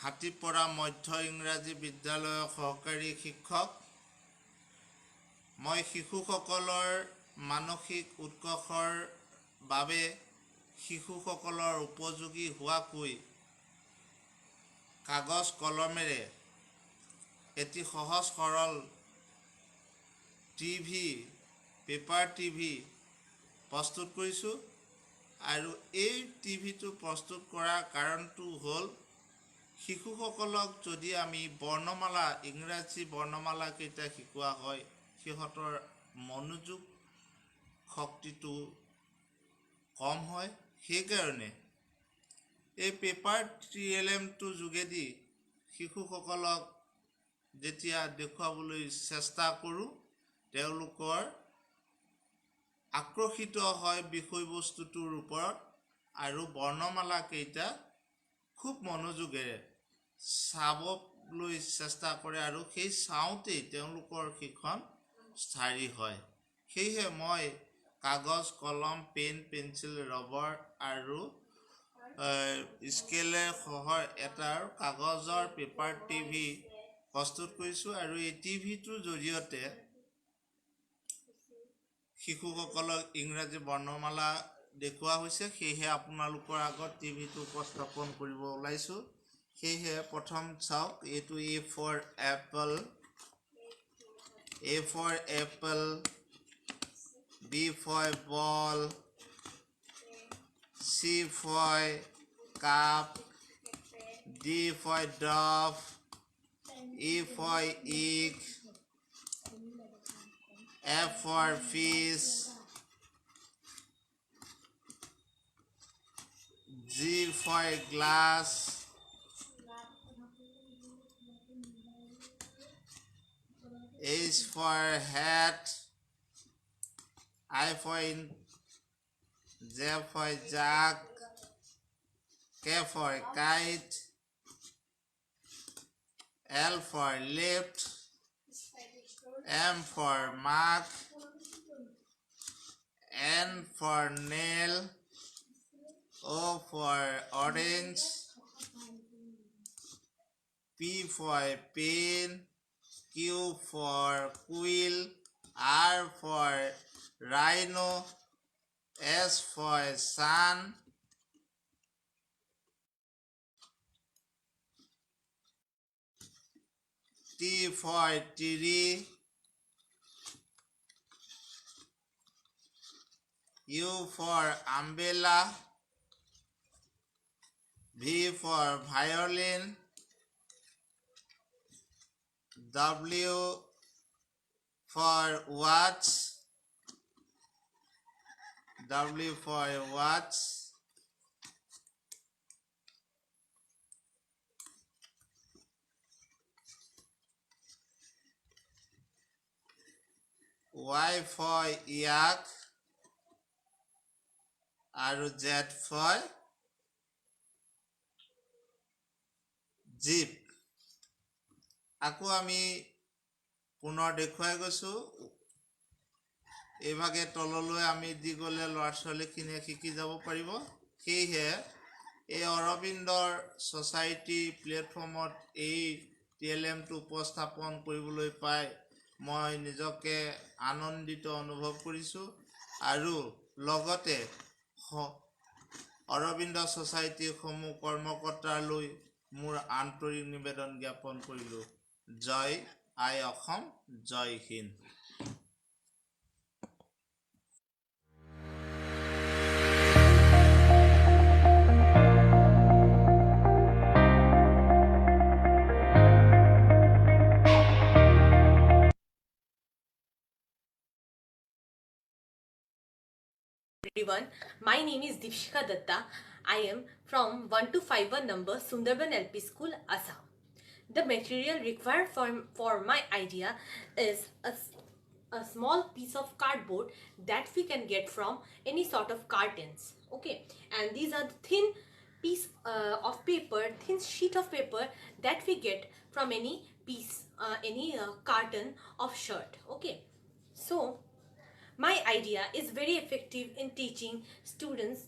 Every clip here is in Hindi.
হাতীপৰা মধ্য ইংৰাজী বিদ্যালয়ৰ সহকাৰী শিক্ষক। মই শিশুসকলৰ মানসিক উৎকৰ্ষৰ বাবে শিশুসকলৰ উপযোগী হোৱাকৈ কাগজ কলমেৰে এটি সহজ সৰল পেপাৰ টিভি প্ৰস্তুত কৰিছোঁ। আৰু এই টিভিটো প্ৰস্তুত কৰাৰ কাৰণটো হ'ল শিশুসকলক যদি আমি বৰ্ণমালা ইংৰাজী বৰ্ণমালাকেইটা শিকোৱা হয়, সিহঁতৰ মনোযোগ শক্তিটো কম হয়। সেইকাৰণে এই পেপাৰ TLMটোৰ যোগেদি শিশুসকলক যেতিয়া দেখুৱাবলৈ চেষ্টা কৰোঁ, তেওঁলোকৰ আকৰ্ষিত হয় বিষয়বস্তুটোৰ ওপৰত আৰু বৰ্ণমালাকেইটা খুব মনোযোগেৰে চাবলৈ চেষ্টা কৰে আৰু সেই চাওঁতেই তেওঁলোকৰ শিক্ষণ স্থায়ী হয়। সেয়েহে মই কাগজ, কলম, পেন, পেঞ্চিল, ৰবৰ আৰু স্কেলেৰ সহায়ত এটা কাগজৰ পেপাৰ টিভি প্ৰস্তুত কৰিছোঁ। আৰু এই টিভিটোৰ জৰিয়তে শিশুসকলক ইংৰাজী বৰ্ণমালা দেখুওৱা হৈছে। সেয়েহে আপোনালোকৰ আগত টিভিটো উপস্থাপন কৰিব ওলাইছোঁ। সেয়েহে প্ৰথম চাওক, এইটো A for apple, B for ball, C for cup, D for dove, E for egg, F for fish, G for glass, H for hat, I for J for jack, K for kite, L for lift, M for mark, N for nail, O for orange, P for pen, Q for quill, R for rhino, S for sun, T for tree, U for umbrella, V for violin, W for watch, Y for yak, আৰু Z for জীপ। আকৌ আমি পুনৰ দেখুৱাই গৈছোঁ। এইভাগে তললৈ আমি দি গ'লে ল'ৰা ছোৱালীখিনিয়ে শিকি যাব পাৰিব। সেয়েহে এই অৰবিন্দৰ ছ'চাইটি প্লেটফৰ্মত এই TLMটো উপস্থাপন কৰিবলৈ পাই মই নিজকে আনন্দিত অনুভৱ কৰিছোঁ। আৰু লগতে অৰবিন্দ ছ'চাইটিৰ সমূহ কৰ্মকৰ্তালৈ মোৰ আন্তৰিক নিবেদন জ্ঞাপন কৰিলোঁ। জয় আই অসম, জয় Hind. Everyone, my name is Deepshika Datta. I am from 1 to 5 number Sundarban LP School, Assam. The material required for my idea is a small piece of cardboard that we can get from any sort of cartons. Okay, and these are the thin piece of paper, thin sheet of paper that we get from any carton of shirt. Okay, so my idea is very effective in teaching students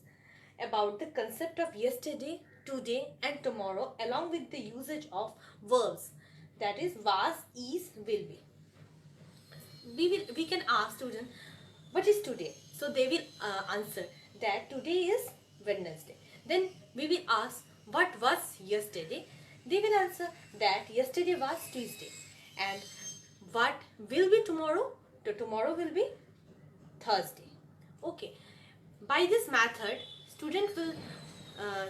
about the concept of yesterday, today and tomorrow along with the usage of verbs, that is was, is, will be. We can ask student what is today, so they will answer that today is Wednesday. Then we will ask what was yesterday, they will answer that yesterday was Tuesday. And what will be tomorrow, so tomorrow will be Thursday. Okay, by this method student will uh,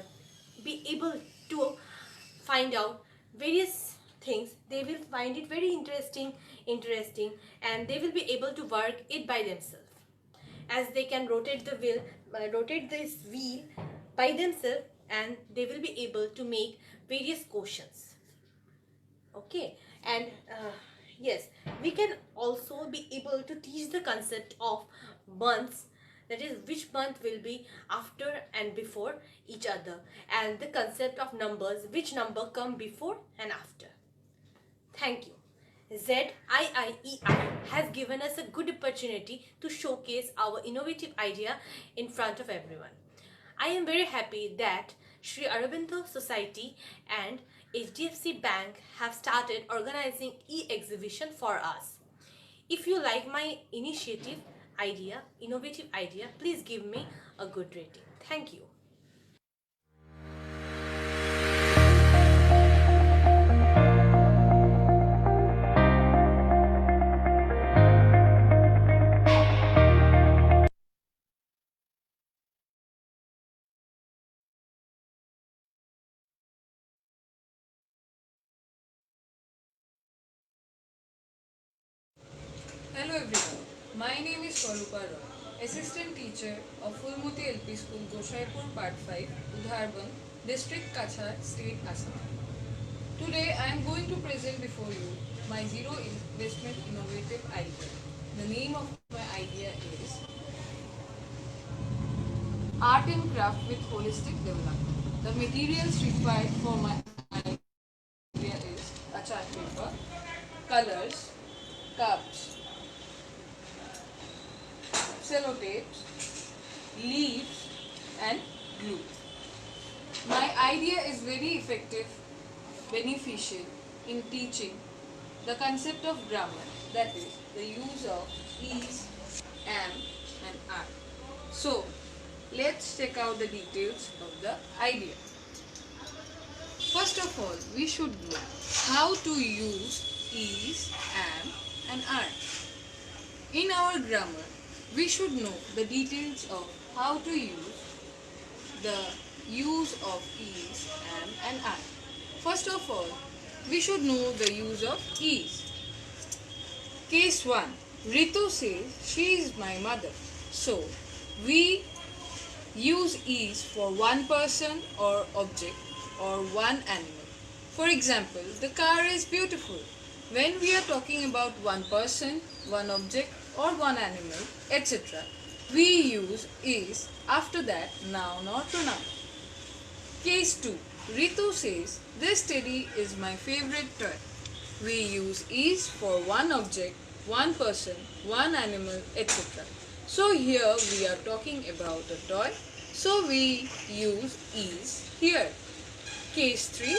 be able to find out various things. They will find it very interesting, and they will be able to work it by themselves, as they can rotate this wheel by themselves, and they will be able to make various questions. Okay, and yes, we can also be able to teach the concept of months, that is which month will be after and before each other, and the concept of numbers, which number come before and after. Thank you. ZIIEI has given us a good opportunity to showcase our innovative idea in front of everyone. I am very happy that Sri Aurobindo Society and HDFC Bank have started organizing e-exhibition for us. If you like my innovative idea, please give me a good rating. Thank you. Hello everyone, my name is Swarupa Roy, Assistant Teacher of Fulmoti LP School, Goshaipur Part 5, Udharban, District Kachar, State Assam. Today I am going to present before you my zero investment innovative idea. The name of my idea is Art and Craft with Holistic Development. The materials required for my idea is a chart paper, colors, cups, sellotapes, leaves and glue. My idea is very effective, beneficial in teaching the concept of grammar, that is the use of is, am and are. So let's check out the details of the idea. First of all, we should know how to use is, am and are. In our grammar, we should know the details of how to use the use of is, am and are. First of all, we should know the use of is. Case 1. Ritu says she is my mother. So, we use is for one person or object or one animal. For example, the car is beautiful. When we are talking about one person, one object or one animal, etc., we use is after that noun or pronoun. Case 2. Ritu says, this teddy is my favorite toy. We use is for one object, one person, one animal, etc. So here we are talking about a toy, so we use is here. Case 3.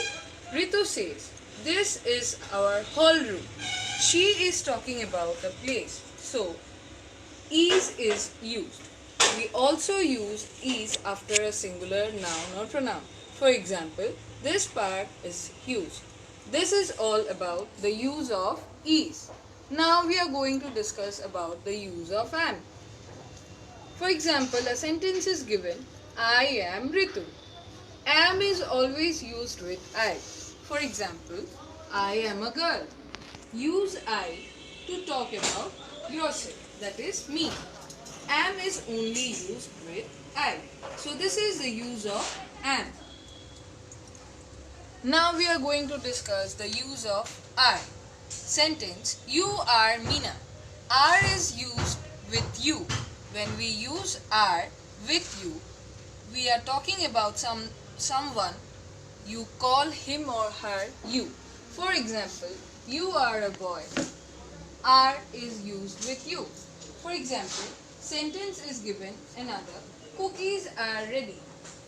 Ritu says, this is our hall room. She is talking about a place, so is used. We also use is after a singular noun or pronoun. For example, this park is huge. This is all about the use of is. Now we are going to discuss about the use of am. For example, a sentence is given, I am Ritu. Am is always used with I. For example, I am a girl. Use I to talk about yourself, that is me. Am is only used with I. So this is the use of am. Now we are going to discuss the use of are. Sentence, you are Meena. Are is used with you. When we use are with you, we are talking about someone. You call him or her you. For example, you are a boy. Are is used with you. For example, sentence is given another, cookies are ready.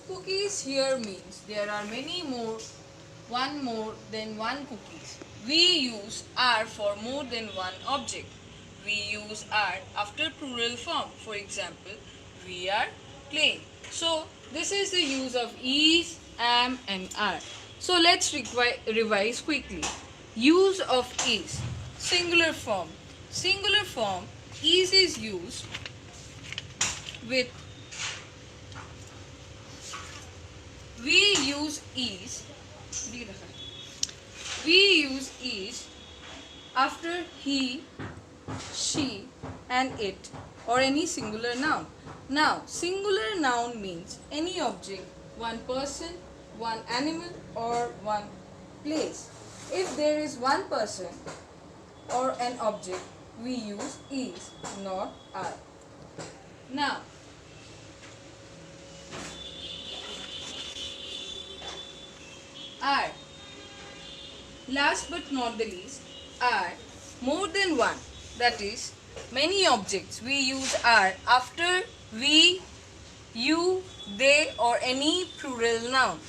Cookies here means there are many more, one more than one cookies. We use are for more than one object. We use are after plural form. For example, we are playing. So this is the use of is, am and are. So let's revise quickly. Use of is. Singular form. Singular form is used with we use is after he, she and it or any singular noun. Now singular noun means any object, one person, one animal or one place. If there is one person or an object, we use is, not are. Now are. Last but not the least, are more than one, that is many objects. We use are after we, you, they or any plural noun.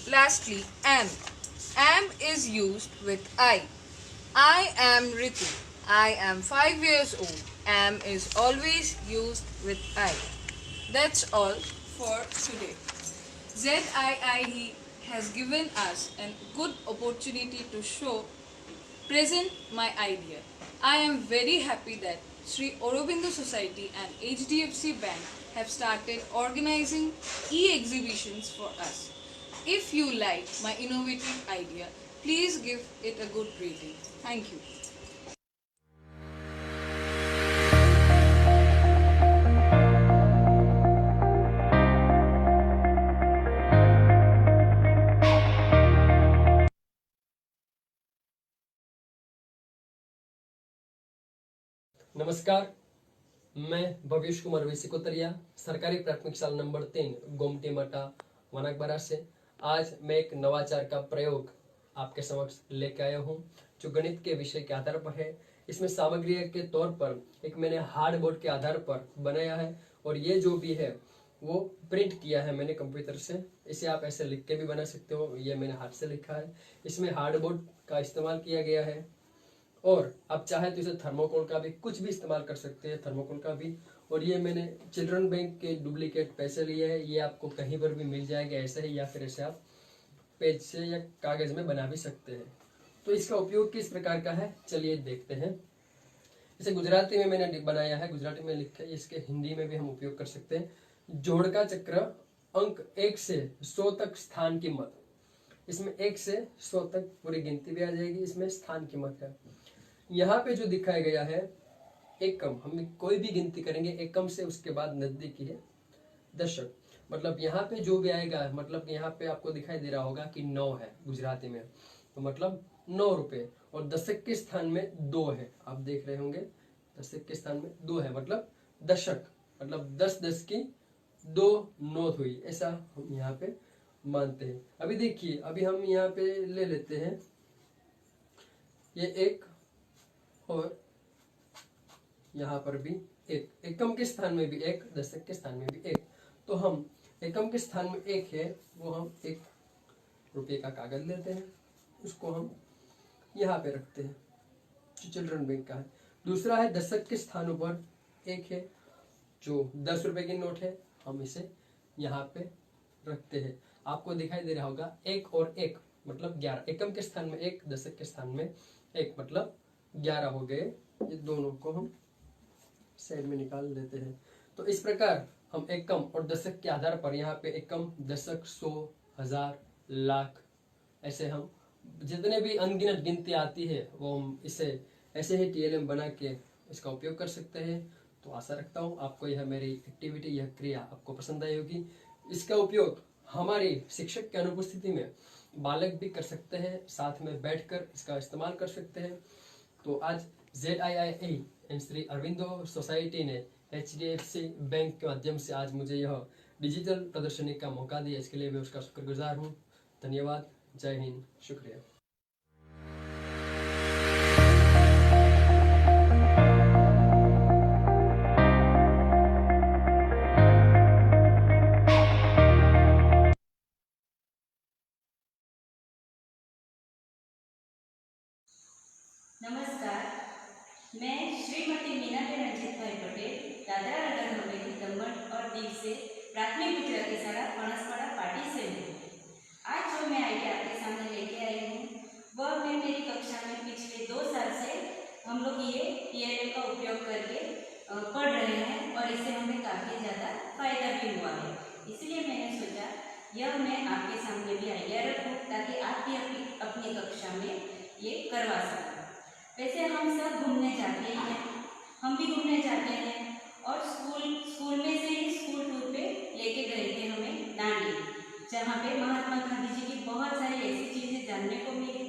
Lastly, am. Am is used with I. I am Ritu. I am 5 years old. Am is always used with I. That's all for today. ZIIE has given us a good opportunity to present my idea. I am very happy that Sri Aurobindo Society and HDFC Bank have started organizing e-exhibitions for us. If you like my innovative idea, please give it a good rating. Thank you. नमस्कार, मैं भवेश कुमार वेसिकोतरिया, सरकारी प्राथमिक शाला नंबर 3 गोमती मटा वनाकबरा से आज मैं एक नवाचार का प्रयोग आपके समक्ष लेके आया हूँ जो गणित के विषय के आधार पर है। इसमें सामग्री के तौर पर एक मैंने हार्ड बोर्ड के आधार पर बनाया है और ये जो भी है वो प्रिंट किया है मैंने कंप्यूटर से। इसे आप ऐसे लिख के भी बना सकते हो, ये मैंने हाथ से लिखा है। इसमें हार्ड बोर्ड का इस्तेमाल किया गया है और आप चाहे तो इसे थर्मोकोल का भी कुछ भी इस्तेमाल कर सकते हैं, थर्मोकोल का भी। और ये मैंने चिल्ड्रन बैंक के डुप्लीकेट पैसे लिए हैं, ये आपको कहीं पर भी मिल जाएगा ऐसे ही, या फिर ऐसे आप पेज से या कागज में बना भी सकते हैं। तो इसका उपयोग किस प्रकार का है, चलिए देखते हैं। इसे गुजराती में मैंने बनाया है, गुजराती में लिखा है, इसके हिंदी में भी हम उपयोग कर सकते हैं। जोड़का चक्र अंक 1 से 100 तक स्थान कीमत। इसमें 1 से 100 तक पूरी गिनती भी आ जाएगी, इसमें स्थान कीमत है। यहाँ पे जो दिखाया गया है एकम, हम कोई भी गिनती करेंगे एकम से, उसके बाद नजदीकी है दशक। मतलब यहाँ पे जो भी आएगा, मतलब यहाँ पे आपको दिखाई दे रहा होगा कि 9 है गुजराती में, तो मतलब 9 रुपए। और दशक के स्थान में 2 है, आप देख रहे होंगे दशक के स्थान में 2 है, मतलब दशक, मतलब 10 की 2 नोट हुई, ऐसा हम यहाँ पे मानते हैं। अभी देखिए, अभी हम यहाँ पे ले लेते हैं ये 1 और यहाँ पर भी 1, एकम के स्थान में भी 1, दशक के स्थान में भी 1। तो हम एकम के स्थान में 1 है, वो हम 1 रुपये का कागज लेते हैं, उसको हम यहाँ पे रखते हैं जो चिल्ड्रन बैंक का है। दूसरा है दशक के स्थानों पर 1 है, जो 10 रुपए की नोट है, हम इसे यहाँ पे रखते हैं। आपको दिखाई दे रहा होगा 1 और 1 मतलब 11, एकम के स्थान में 1, दशक के स्थान में 1, मतलब 11 हो गए। ये दोनों को हम साइड में निकाल लेते हैं। तो इस प्रकार हम एकम और दशक के आधार पर यहाँ पे एकम, दशक, 100, 1000, लाख, ऐसे हम जितने भी अनगिनत गिनती आती है वो हम इसे ऐसे ही TLM बना के इसका उपयोग कर सकते हैं। तो आशा रखता हूँ आपको यह मेरी एक्टिविटी, यह क्रिया आपको पसंद आई होगी। इसका उपयोग हमारी शिक्षक की अनुपस्थिति में बालक भी कर सकते हैं, साथ में बैठकर इसका इस्तेमाल कर सकते हैं। तो आज ZIIE and Shri Aurobindo society ने HDFC बैंक के माध्यम से आज मुझे यह डिजिटल प्रदर्शनी का मौका दिया, इसके लिए मैं उसका शुक्रगुजार हूँ। धन्यवाद, जय हिंद, शुक्रिया। मैं श्रीमती मीनाबेन रंजीतभाई पटेल दादरा नगर हवेली दमण और दीव से प्राथमिक गुजराती शाला फणसवाड़ा पाटी से हूँ। आज जो मैं आइडिया आपके सामने लेके आई हूँ वह मैं मेरी कक्षा में पिछले 2 साल से हम लोग ये TLM का उपयोग करके पढ़ रहे हैं और इससे हमें काफ़ी ज़्यादा फायदा भी हुआ है। इसलिए मैंने सोचा यह मैं आपके सामने भी आइडिया रखूँ ताकि आप भी अपनी कक्षा में ये करवा सकें। वैसे हम सब घूमने जाते ही हैं, हम भी घूमने जाते हैं और स्कूल में से ही स्कूल टूर पे लेके गए थे हमें दांडी, जहाँ पे महात्मा गांधी जी की बहुत सारी ऐसी चीज़ें जानने को मिली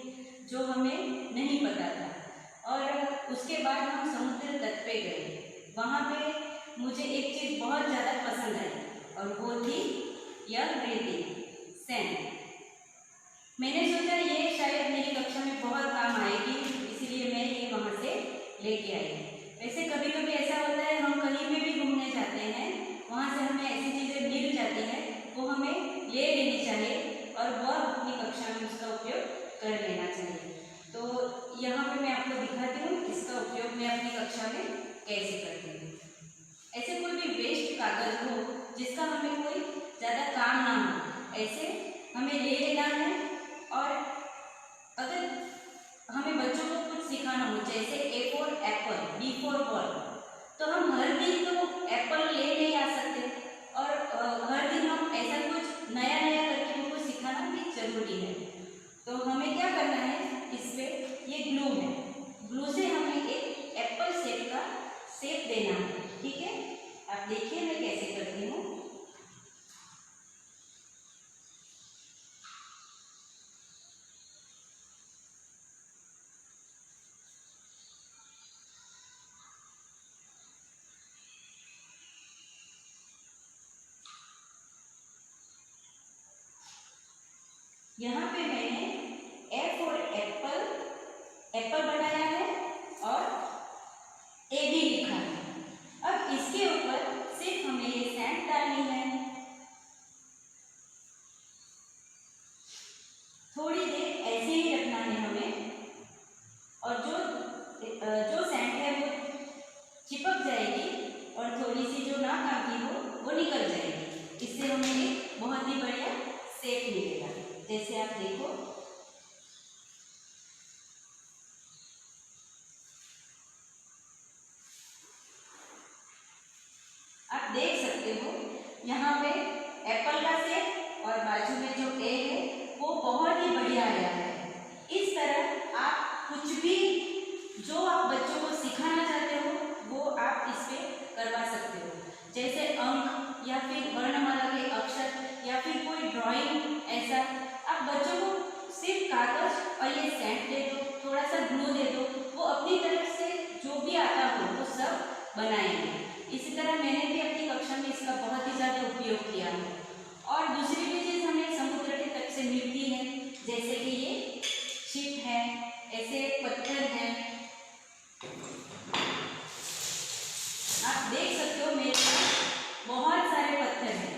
जो हमें नहीं पता था। और उसके बाद हम समुद्र तट पे गए। वहाँ पे मुझे एक चीज़ बहुत ज़्यादा पसंद आई और वो थी यह रेती सैंड। मैंने सोचा ये शायद मेरी कक्षा में बहुत काम आएगी, इसलिए मैं ये वहाँ से लेके आई। वैसे कभी कभी ऐसा होता है हम कहीं पे भी घूमने जाते हैं, वहाँ से हमें ऐसी चीज़ें मिल जाती हैं, वो हमें ले लेनी चाहिए और वह अपनी कक्षा में उसका उपयोग कर लेना चाहिए। तो यहाँ पे मैं आपको दिखाती हूँ इसका उपयोग मैं अपनी कक्षा में कैसे करती हूँ। ऐसे कोई भी वेस्ट कागज़ हो जिसका हमें कोई ज़्यादा काम ना हो, ऐसे हमें ले लेना है। और अगर हमें बच्चों को कुछ सिखाना हो, जैसे A for Apple, B for ball, तो हम हर दिन तो एप्पल ले नहीं आ सकते और हर दिन हम ऐसा कुछ नया नया करके उनको सिखाना भी जरूरी है। तो हमें क्या करना है, इस पे ये ग्लू है, ग्लू से हमें एक एप्पल शेप का शेप देना है। ठीक है, आप देखिए मैं कैसे करती हूँ। यहाँ पे मैंने A फॉर एप्पल बनाया है और A भी लिखा है। अब इसके ऊपर सिर्फ हमें ये सैंड डालनी है। थोड़ी देर ऐसे ही रखना है हमें और जो सैंड है वो चिपक जाएगी और थोड़ी सी जो ना काम की हो वो निकल जाएगी। इससे हमें एक बहुत ही बढ़िया शेप मिलेगा। जैसे आप देखो, आप देख सकते हो यहाँ पे एप्पल का शेप और बाजू में जो A है वो बहुत ही बढ़िया आया है। इस तरह आप कुछ भी जो आप बच्चों को सिखाना चाहते हो वो आप इस पे करवा सकते हो, जैसे अंक या फिर वर्णमाला के अक्षर या फिर कोई ड्राइंग। ऐसा आप बच्चों को सिर्फ कागज और ये सैंड दे दो, थोड़ा सा ग्लू दे दो, वो अपनी तरफ से जो भी आता हो वो सब बनाएंगे। इसी तरह मैंने भी अपनी कक्षा में इसका बहुत ही ज़्यादा उपयोग किया है। और दूसरी भी चीज़ हमें समुद्र के तट से मिलती है, जैसे कि ये शिप है, ऐसे पत्थर हैं। आप देख सकते हो मेरे पास बहुत सारे पत्थर हैं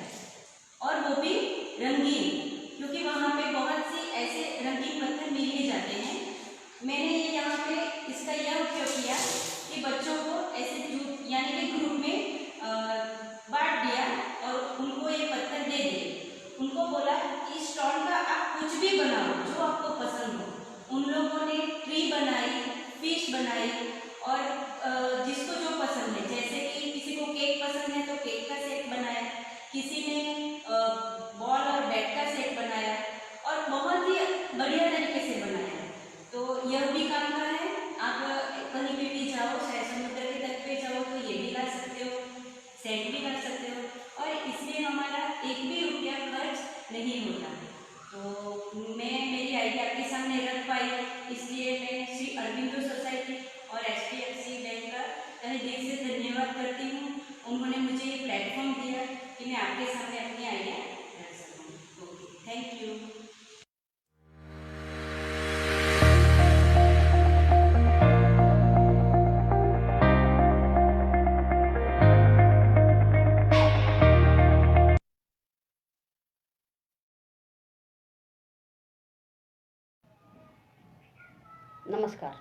और वो भी रंगीन, क्योंकि वहाँ पे बहुत सी ऐसे रंगीन पत्थर मिल ही जाते हैं। मैंने ये यहाँ पे इसका यह उपयोग किया कि बच्चों को ऐसे यानी कि ग्रुप में बांट दिया और उनको ये पत्थर दे दिए। उनको बोला कि स्टोन का आप कुछ भी बनाओ जो आपको पसंद हो। उन लोगों ने ट्री बनाई, फिश बनाई और जिसको जो पसंद है, जैसे कि किसी को केक पसंद है तो केक का सेट बनाया, किसी ने बॉल और बैट का सेट बनाया और बहुत ही बढ़िया तरीके से बनाया। तो यह भी काम का है। आप कहीं पे भी जाओ, चाहे समुद्र के तट पे जाओ तो ये भी ला सकते हो, सेट भी ला सकते हो और इसमें हमारा एक भी रुपया खर्च नहीं होता। तो मेरी आइडिया आपके सामने रख पाई, इसलिए मैं श्री अरविंदो सोसाइटी और HDFC बैंक का तहे दिल से धन्यवाद करती हूँ। उन्होंने मुझे ये प्लेटफॉर्म दिया कि मैं आपके सामने अपनी आइडिया रख सकूँ। Okay, thank you. नमस्कार,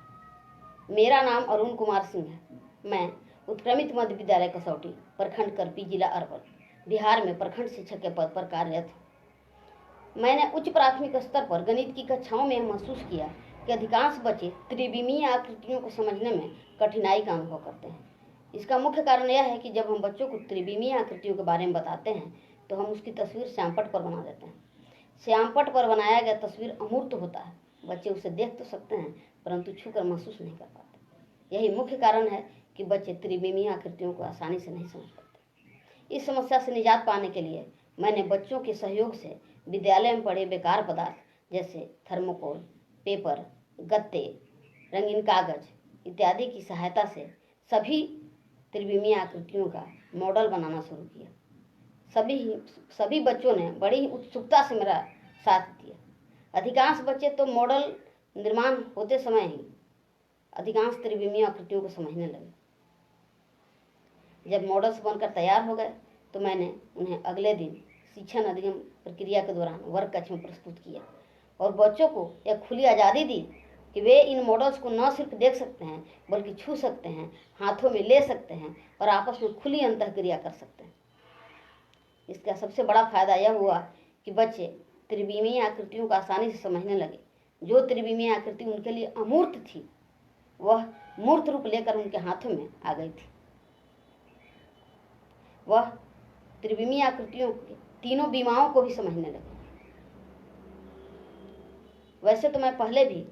मेरा नाम अरुण कुमार सिंह है। मैं उत्क्रमित मध्य विद्यालय कसौटी, प्रखंड करपी, जिला अरवल, बिहार में प्रखंड शिक्षक के पद पर कार्यरत हूँ। मैंने उच्च प्राथमिक स्तर पर गणित की कक्षाओं में महसूस किया कि अधिकांश बच्चे त्रिविमीय आकृतियों को समझने में कठिनाई का अनुभव करते हैं। इसका मुख्य कारण यह है कि जब हम बच्चों को त्रिविमीय आकृतियों के बारे में बताते हैं तो हम उसकी तस्वीर श्यामपट्ट पर बना देते हैं। श्यामपट्ट पर बनाया गया तस्वीर अमूर्त होता है। बच्चे उसे देख तो सकते हैं परंतु छूकर महसूस नहीं कर पाते। यही मुख्य कारण है कि बच्चे त्रिविमीय आकृतियों को आसानी से नहीं समझ पाते। इस समस्या से निजात पाने के लिए मैंने बच्चों के सहयोग से विद्यालय में पढ़े बेकार पदार्थ जैसे थर्मोकोल, पेपर, गत्ते, रंगीन कागज इत्यादि की सहायता से सभी त्रिविमीय आकृतियों का मॉडल बनाना शुरू किया। सभी बच्चों ने बड़ी ही उत्सुकता से मेरा साथ दिया। अधिकांश बच्चे तो मॉडल निर्माण होते समय ही अधिकांश त्रिविमीय आकृतियों को समझने लगे। जब मॉडल्स बनकर तैयार हो गए तो मैंने उन्हें अगले दिन शिक्षण अधिगम प्रक्रिया के दौरान वर्ग कक्ष में प्रस्तुत किया और बच्चों को एक खुली आज़ादी दी कि वे इन मॉडल्स को न सिर्फ देख सकते हैं बल्कि छू सकते हैं, हाथों में ले सकते हैं और आपस में खुली अंतःक्रिया कर सकते हैं। इसका सबसे बड़ा फायदा यह हुआ कि बच्चे त्रिविमीय आकृतियों को आसानी से समझने लगे। जो त्रिविमीय आकृति उनके लिए अमूर्त थी वह मूर्त रूप लेकर उनके हाथों में आ गई थी। वह त्रिविमीय आकृतियों के तीनों विमाओं को भी समझने लगे। वैसे तो मैं पहले भी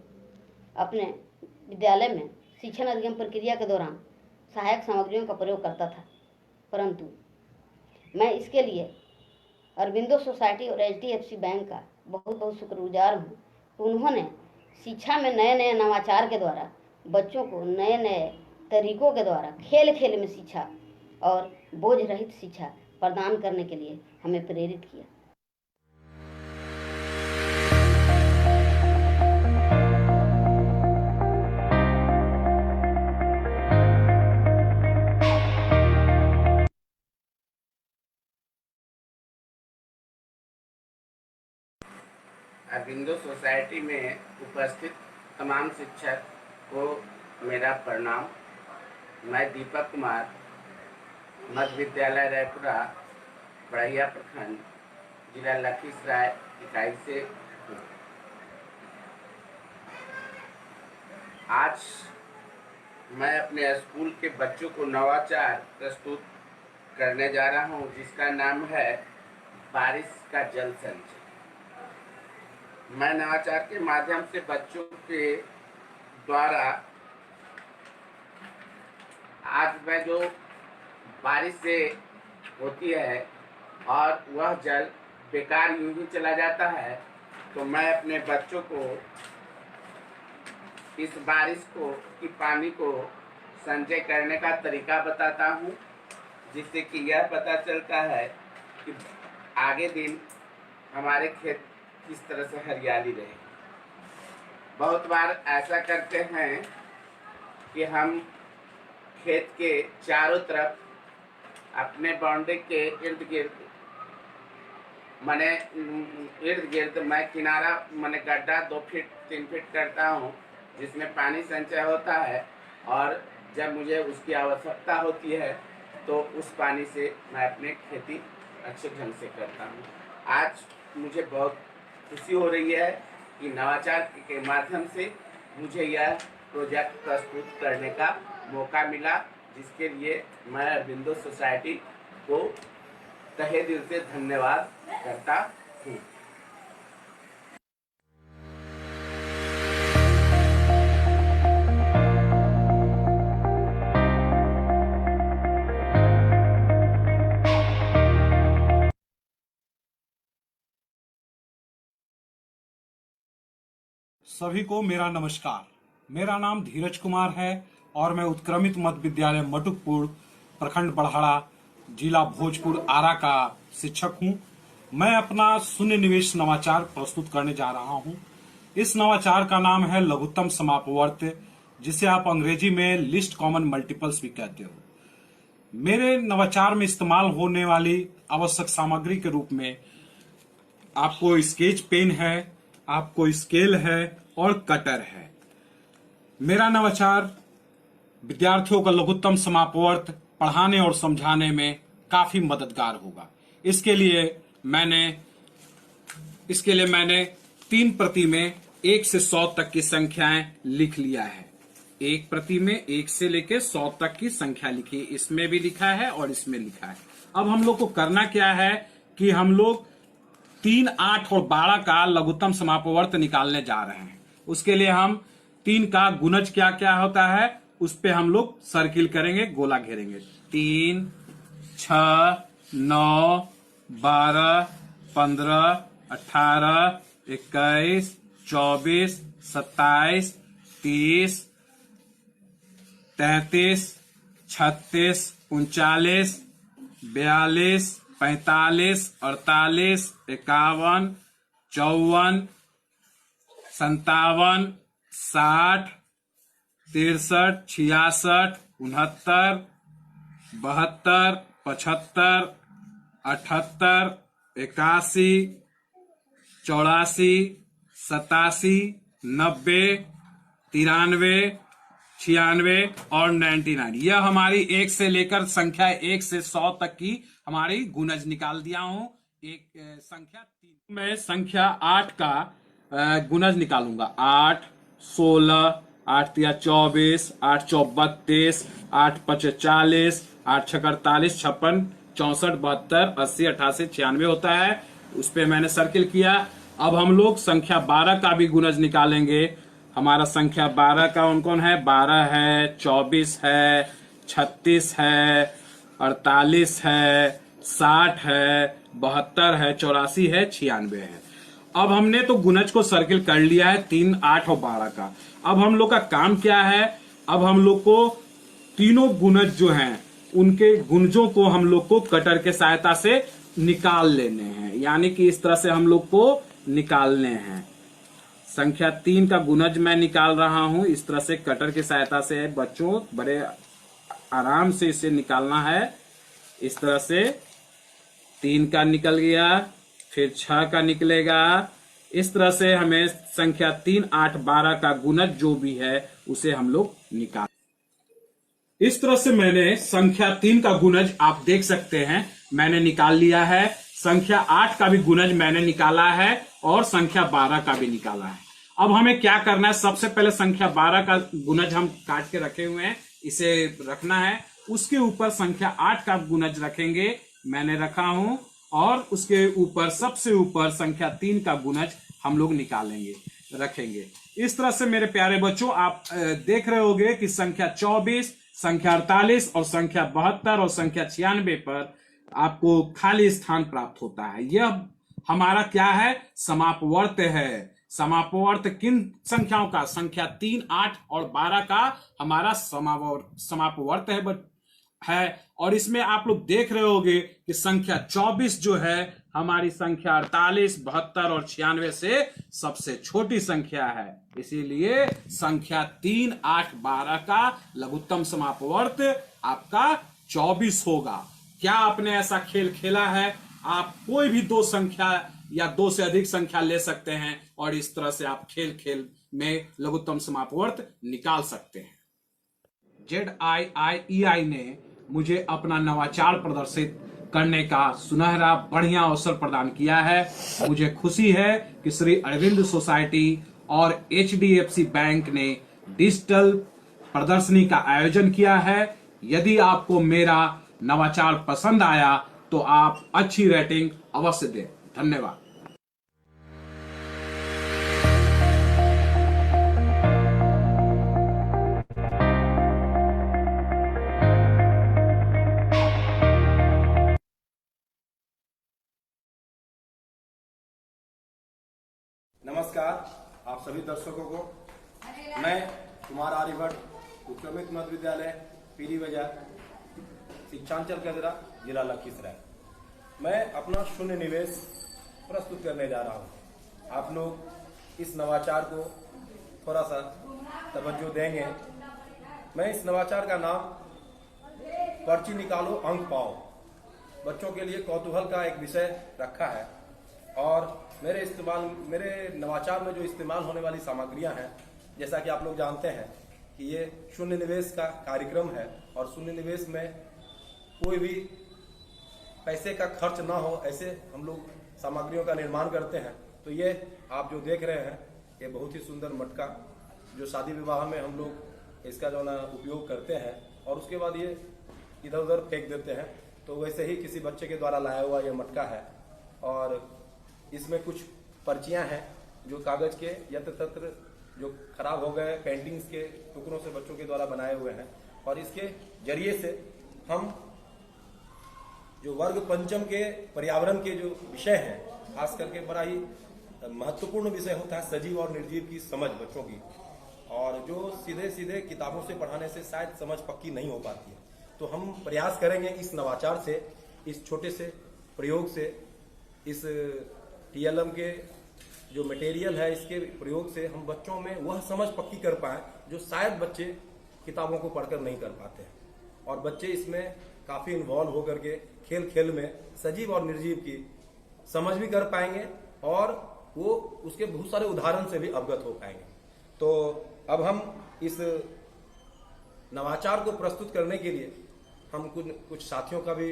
अपने विद्यालय में शिक्षण अधिगम प्रक्रिया के दौरान सहायक सामग्रियों का प्रयोग करता था, परंतु मैं इसके लिए अरविंदो सोसाइटी और HDFC बैंक का बहुत बहुत शुक्रगुजार हूँ। उन्होंने शिक्षा में नए नए नवाचार के द्वारा बच्चों को नए नए तरीकों के द्वारा खेल खेल में शिक्षा और बोझ रहित शिक्षा प्रदान करने के लिए हमें प्रेरित किया। अरविंदो सोसाइटी में उपस्थित तमाम शिक्षक को मेरा प्रणाम। मैं दीपक कुमार मध्य विद्यालय रायपुरा, बड़ैया प्रखंड, जिला लखीसराय इकाई से हूँ। आज मैं अपने स्कूल के बच्चों को नवाचार प्रस्तुत करने जा रहा हूँ जिसका नाम है बारिश का जल संचय। मैं नवाचार के माध्यम से बच्चों के द्वारा आज मैं जो बारिश से होती है और वह जल बेकार यूं ही चला जाता है, तो मैं अपने बच्चों को इस बारिश की पानी को संचय करने का तरीका बताता हूँ, जिससे कि यह पता चलता है कि आगे दिन हमारे खेत किस तरह से हरियाली रहे। बहुत बार ऐसा करते हैं कि हम खेत के चारों तरफ अपने बाउंड्री के इर्द गिर्द मैं किनारा गड्ढा 2 फीट 3 फीट करता हूँ जिसमें पानी संचय होता है, और जब मुझे उसकी आवश्यकता होती है तो उस पानी से मैं अपनी खेती अच्छे ढंग से करता हूँ। आज मुझे बहुत खुशी हो रही है कि नवाचार के माध्यम से मुझे यह प्रोजेक्ट प्रस्तुत करने का मौका मिला, जिसके लिए मैं अरविंदो सोसाइटी को तहे दिल से धन्यवाद करता हूँ। सभी को मेरा नमस्कार। मेरा नाम धीरज कुमार है और मैं उत्क्रमित मध्य विद्यालय मटुकपुर, प्रखंड बड़हाड़ा, जिला भोजपुर, आरा का शिक्षक हूं। मैं अपना शून्य निवेश नवाचार प्रस्तुत करने जा रहा हूं। इस नवाचार का नाम है लघुत्तम समापवर्त, जिसे आप अंग्रेजी में लिस्ट कॉमन मल्टीपल्स भी कहते हो। मेरे नवाचार में इस्तेमाल होने वाली आवश्यक सामग्री के रूप में आपको स्केच पेन है, आपको स्केल है और कटर है। मेरा नवाचार विद्यार्थियों का लघुत्तम समापवर्त पढ़ाने और समझाने में काफी मददगार होगा। इसके लिए मैंने 3 प्रति में 1 से 100 तक की संख्याएं लिख लिया है। एक प्रति में 1 से लेकर 100 तक की संख्या लिखी, इसमें भी लिखा है और इसमें लिखा है। अब हम लोग को करना क्या है कि हम लोग 3, 8 और 12 का लघुत्तम समापवर्त निकालने जा रहे हैं। उसके लिए हम 3 का गुणज क्या क्या होता है उस पे हम लोग सर्किल करेंगे, गोला घेरेंगे। 3, 6, 9, 12, 15, 18, 21, 24, 27, 30, 33, 36, 39, 42, 45, 48, 51, 54, 57, 60, 63, 66, 69, 72, 75, 78, 81, 84, 87, 90, 93, 96 और 99। यह हमारी 1 से लेकर संख्या 1 से 100 तक की हमारी गुणज निकाल दिया हूं। एक संख्या 3 मैं संख्या 8 का गुणज निकालूंगा। 8, 16, 8 तिया 24, 8 चौक 32, 8 5 40, 8 6 48, 56, 64, 72, 80, 88, 96 होता है। उस पे मैंने सर्किल किया। अब हम लोग संख्या 12 का भी गुणज निकालेंगे। हमारा संख्या 12 का कौन है? 12 है, 24 है, 36 है, 48 है, 60 है, 72 है, 84 है, 96 है। अब हमने तो गुणज को सर्किल कर लिया है 3, 8 और 12 का। अब हम लोग का काम क्या है? अब हम लोग को तीनों गुणज जो हैं उनके गुणजों को हम लोग को कटर के सहायता से निकाल लेने हैं, यानी कि इस तरह से हम लोग को निकालने हैं। संख्या 3 का गुणज मैं निकाल रहा हूं इस तरह से कटर की सहायता से। बच्चों बड़े आराम से इसे निकालना है। इस तरह से 3 का निकल गया, फिर 6 का निकलेगा। इस तरह से हमें संख्या 3, 8, 12 का गुणज जो भी है उसे हम लोग निकाल। इस तरह से मैंने संख्या 3 का गुणज आप देख सकते हैं मैंने निकाल लिया है। संख्या 8 का भी गुणज मैंने निकाला है और संख्या 12 का भी निकाला है। अब हमें क्या करना है? सबसे पहले संख्या 12 का गुणज हम काट के रखे हुए हैं, इसे रखना है। उसके ऊपर संख्या 8 का गुणज रखेंगे, मैंने रखा हूं। और उसके ऊपर सबसे ऊपर संख्या 3 का गुणज हम लोग निकालेंगे, रखेंगे। इस तरह से मेरे प्यारे बच्चों आप देख रहे होंगे कि संख्या 24, संख्या 48 और संख्या 72 और संख्या 96 पर आपको खाली स्थान प्राप्त होता है। यह हमारा क्या है? समापवर्त है। समापवर्त किन संख्याओं का? संख्या 3, 8 और 12 का हमारा समापवर्त है। और इसमें आप लोग देख रहे होंगे कि संख्या 24 जो है हमारी संख्या 48, 72 और 96 से सबसे छोटी संख्या है। इसीलिए संख्या 3, 8, 12 का लघुत्तम समापवर्त आपका 24 होगा। क्या आपने ऐसा खेल खेला है? आप कोई भी 2 संख्या या 2 से अधिक संख्या ले सकते हैं और इस तरह से आप खेल में लघुत्तम समापवर्त निकाल सकते हैं। ZIIEI ने मुझे अपना नवाचार प्रदर्शित करने का सुनहरा बढ़िया अवसर प्रदान किया है। मुझे खुशी है कि श्री अरविंद सोसाइटी और HDFC बैंक ने डिजिटल प्रदर्शनी का आयोजन किया है। यदि आपको मेरा नवाचार पसंद आया तो आप अच्छी रेटिंग अवश्य दें। धन्यवाद। नमस्कार आप सभी दर्शकों को। मैं कुमार आर्यभट्ट उत्क्रमित मध्य विद्यालय पीली बाजार शिक्षांचल केंद्र जिला लखीसराय, मैं अपना शून्य निवेश प्रस्तुत करने जा रहा हूं। आप लोग इस नवाचार को थोड़ा सा तवज्जो देंगे। मैं इस नवाचार का नाम पर्ची निकालो अंक पाओ बच्चों के लिए कौतूहल का एक विषय रखा है। और मेरे नवाचार में जो इस्तेमाल होने वाली सामग्रियां हैं, जैसा कि आप लोग जानते हैं कि ये शून्य निवेश का कार्यक्रम है और शून्य निवेश में कोई भी पैसे का खर्च ना हो, ऐसे हम लोग सामग्रियों का निर्माण करते हैं। तो ये आप जो देख रहे हैं, ये बहुत ही सुंदर मटका जो शादी विवाह में हम लोग इसका जो ना उपयोग करते हैं और उसके बाद ये इधर उधर फेंक देते हैं। तो वैसे ही किसी बच्चे के द्वारा लाया हुआ ये मटका है और इसमें कुछ पर्चियां हैं जो कागज के यत्र तत्र जो खराब हो गए पेंटिंग्स के टुकड़ों से बच्चों के द्वारा बनाए हुए हैं और इसके जरिए से हम जो वर्ग पंचम के पर्यावरण के जो विषय हैं, खास करके बड़ा ही महत्वपूर्ण विषय होता है सजीव और निर्जीव की समझ बच्चों की, और जो सीधे सीधे किताबों से पढ़ाने से शायद समझ पक्की नहीं हो पाती है। तो हम प्रयास करेंगे इस नवाचार से, इस छोटे से प्रयोग से, इस TLM के जो मटेरियल है इसके प्रयोग से हम बच्चों में वह समझ पक्की कर पाएं जो शायद बच्चे किताबों को पढ़कर नहीं कर पाते हैं। और बच्चे इसमें काफ़ी इन्वॉल्व होकर के खेल खेल में सजीव और निर्जीव की समझ भी कर पाएंगे और वो उसके बहुत सारे उदाहरण से भी अवगत हो पाएंगे। तो अब हम इस नवाचार को प्रस्तुत करने के लिए हम कुछ साथियों का भी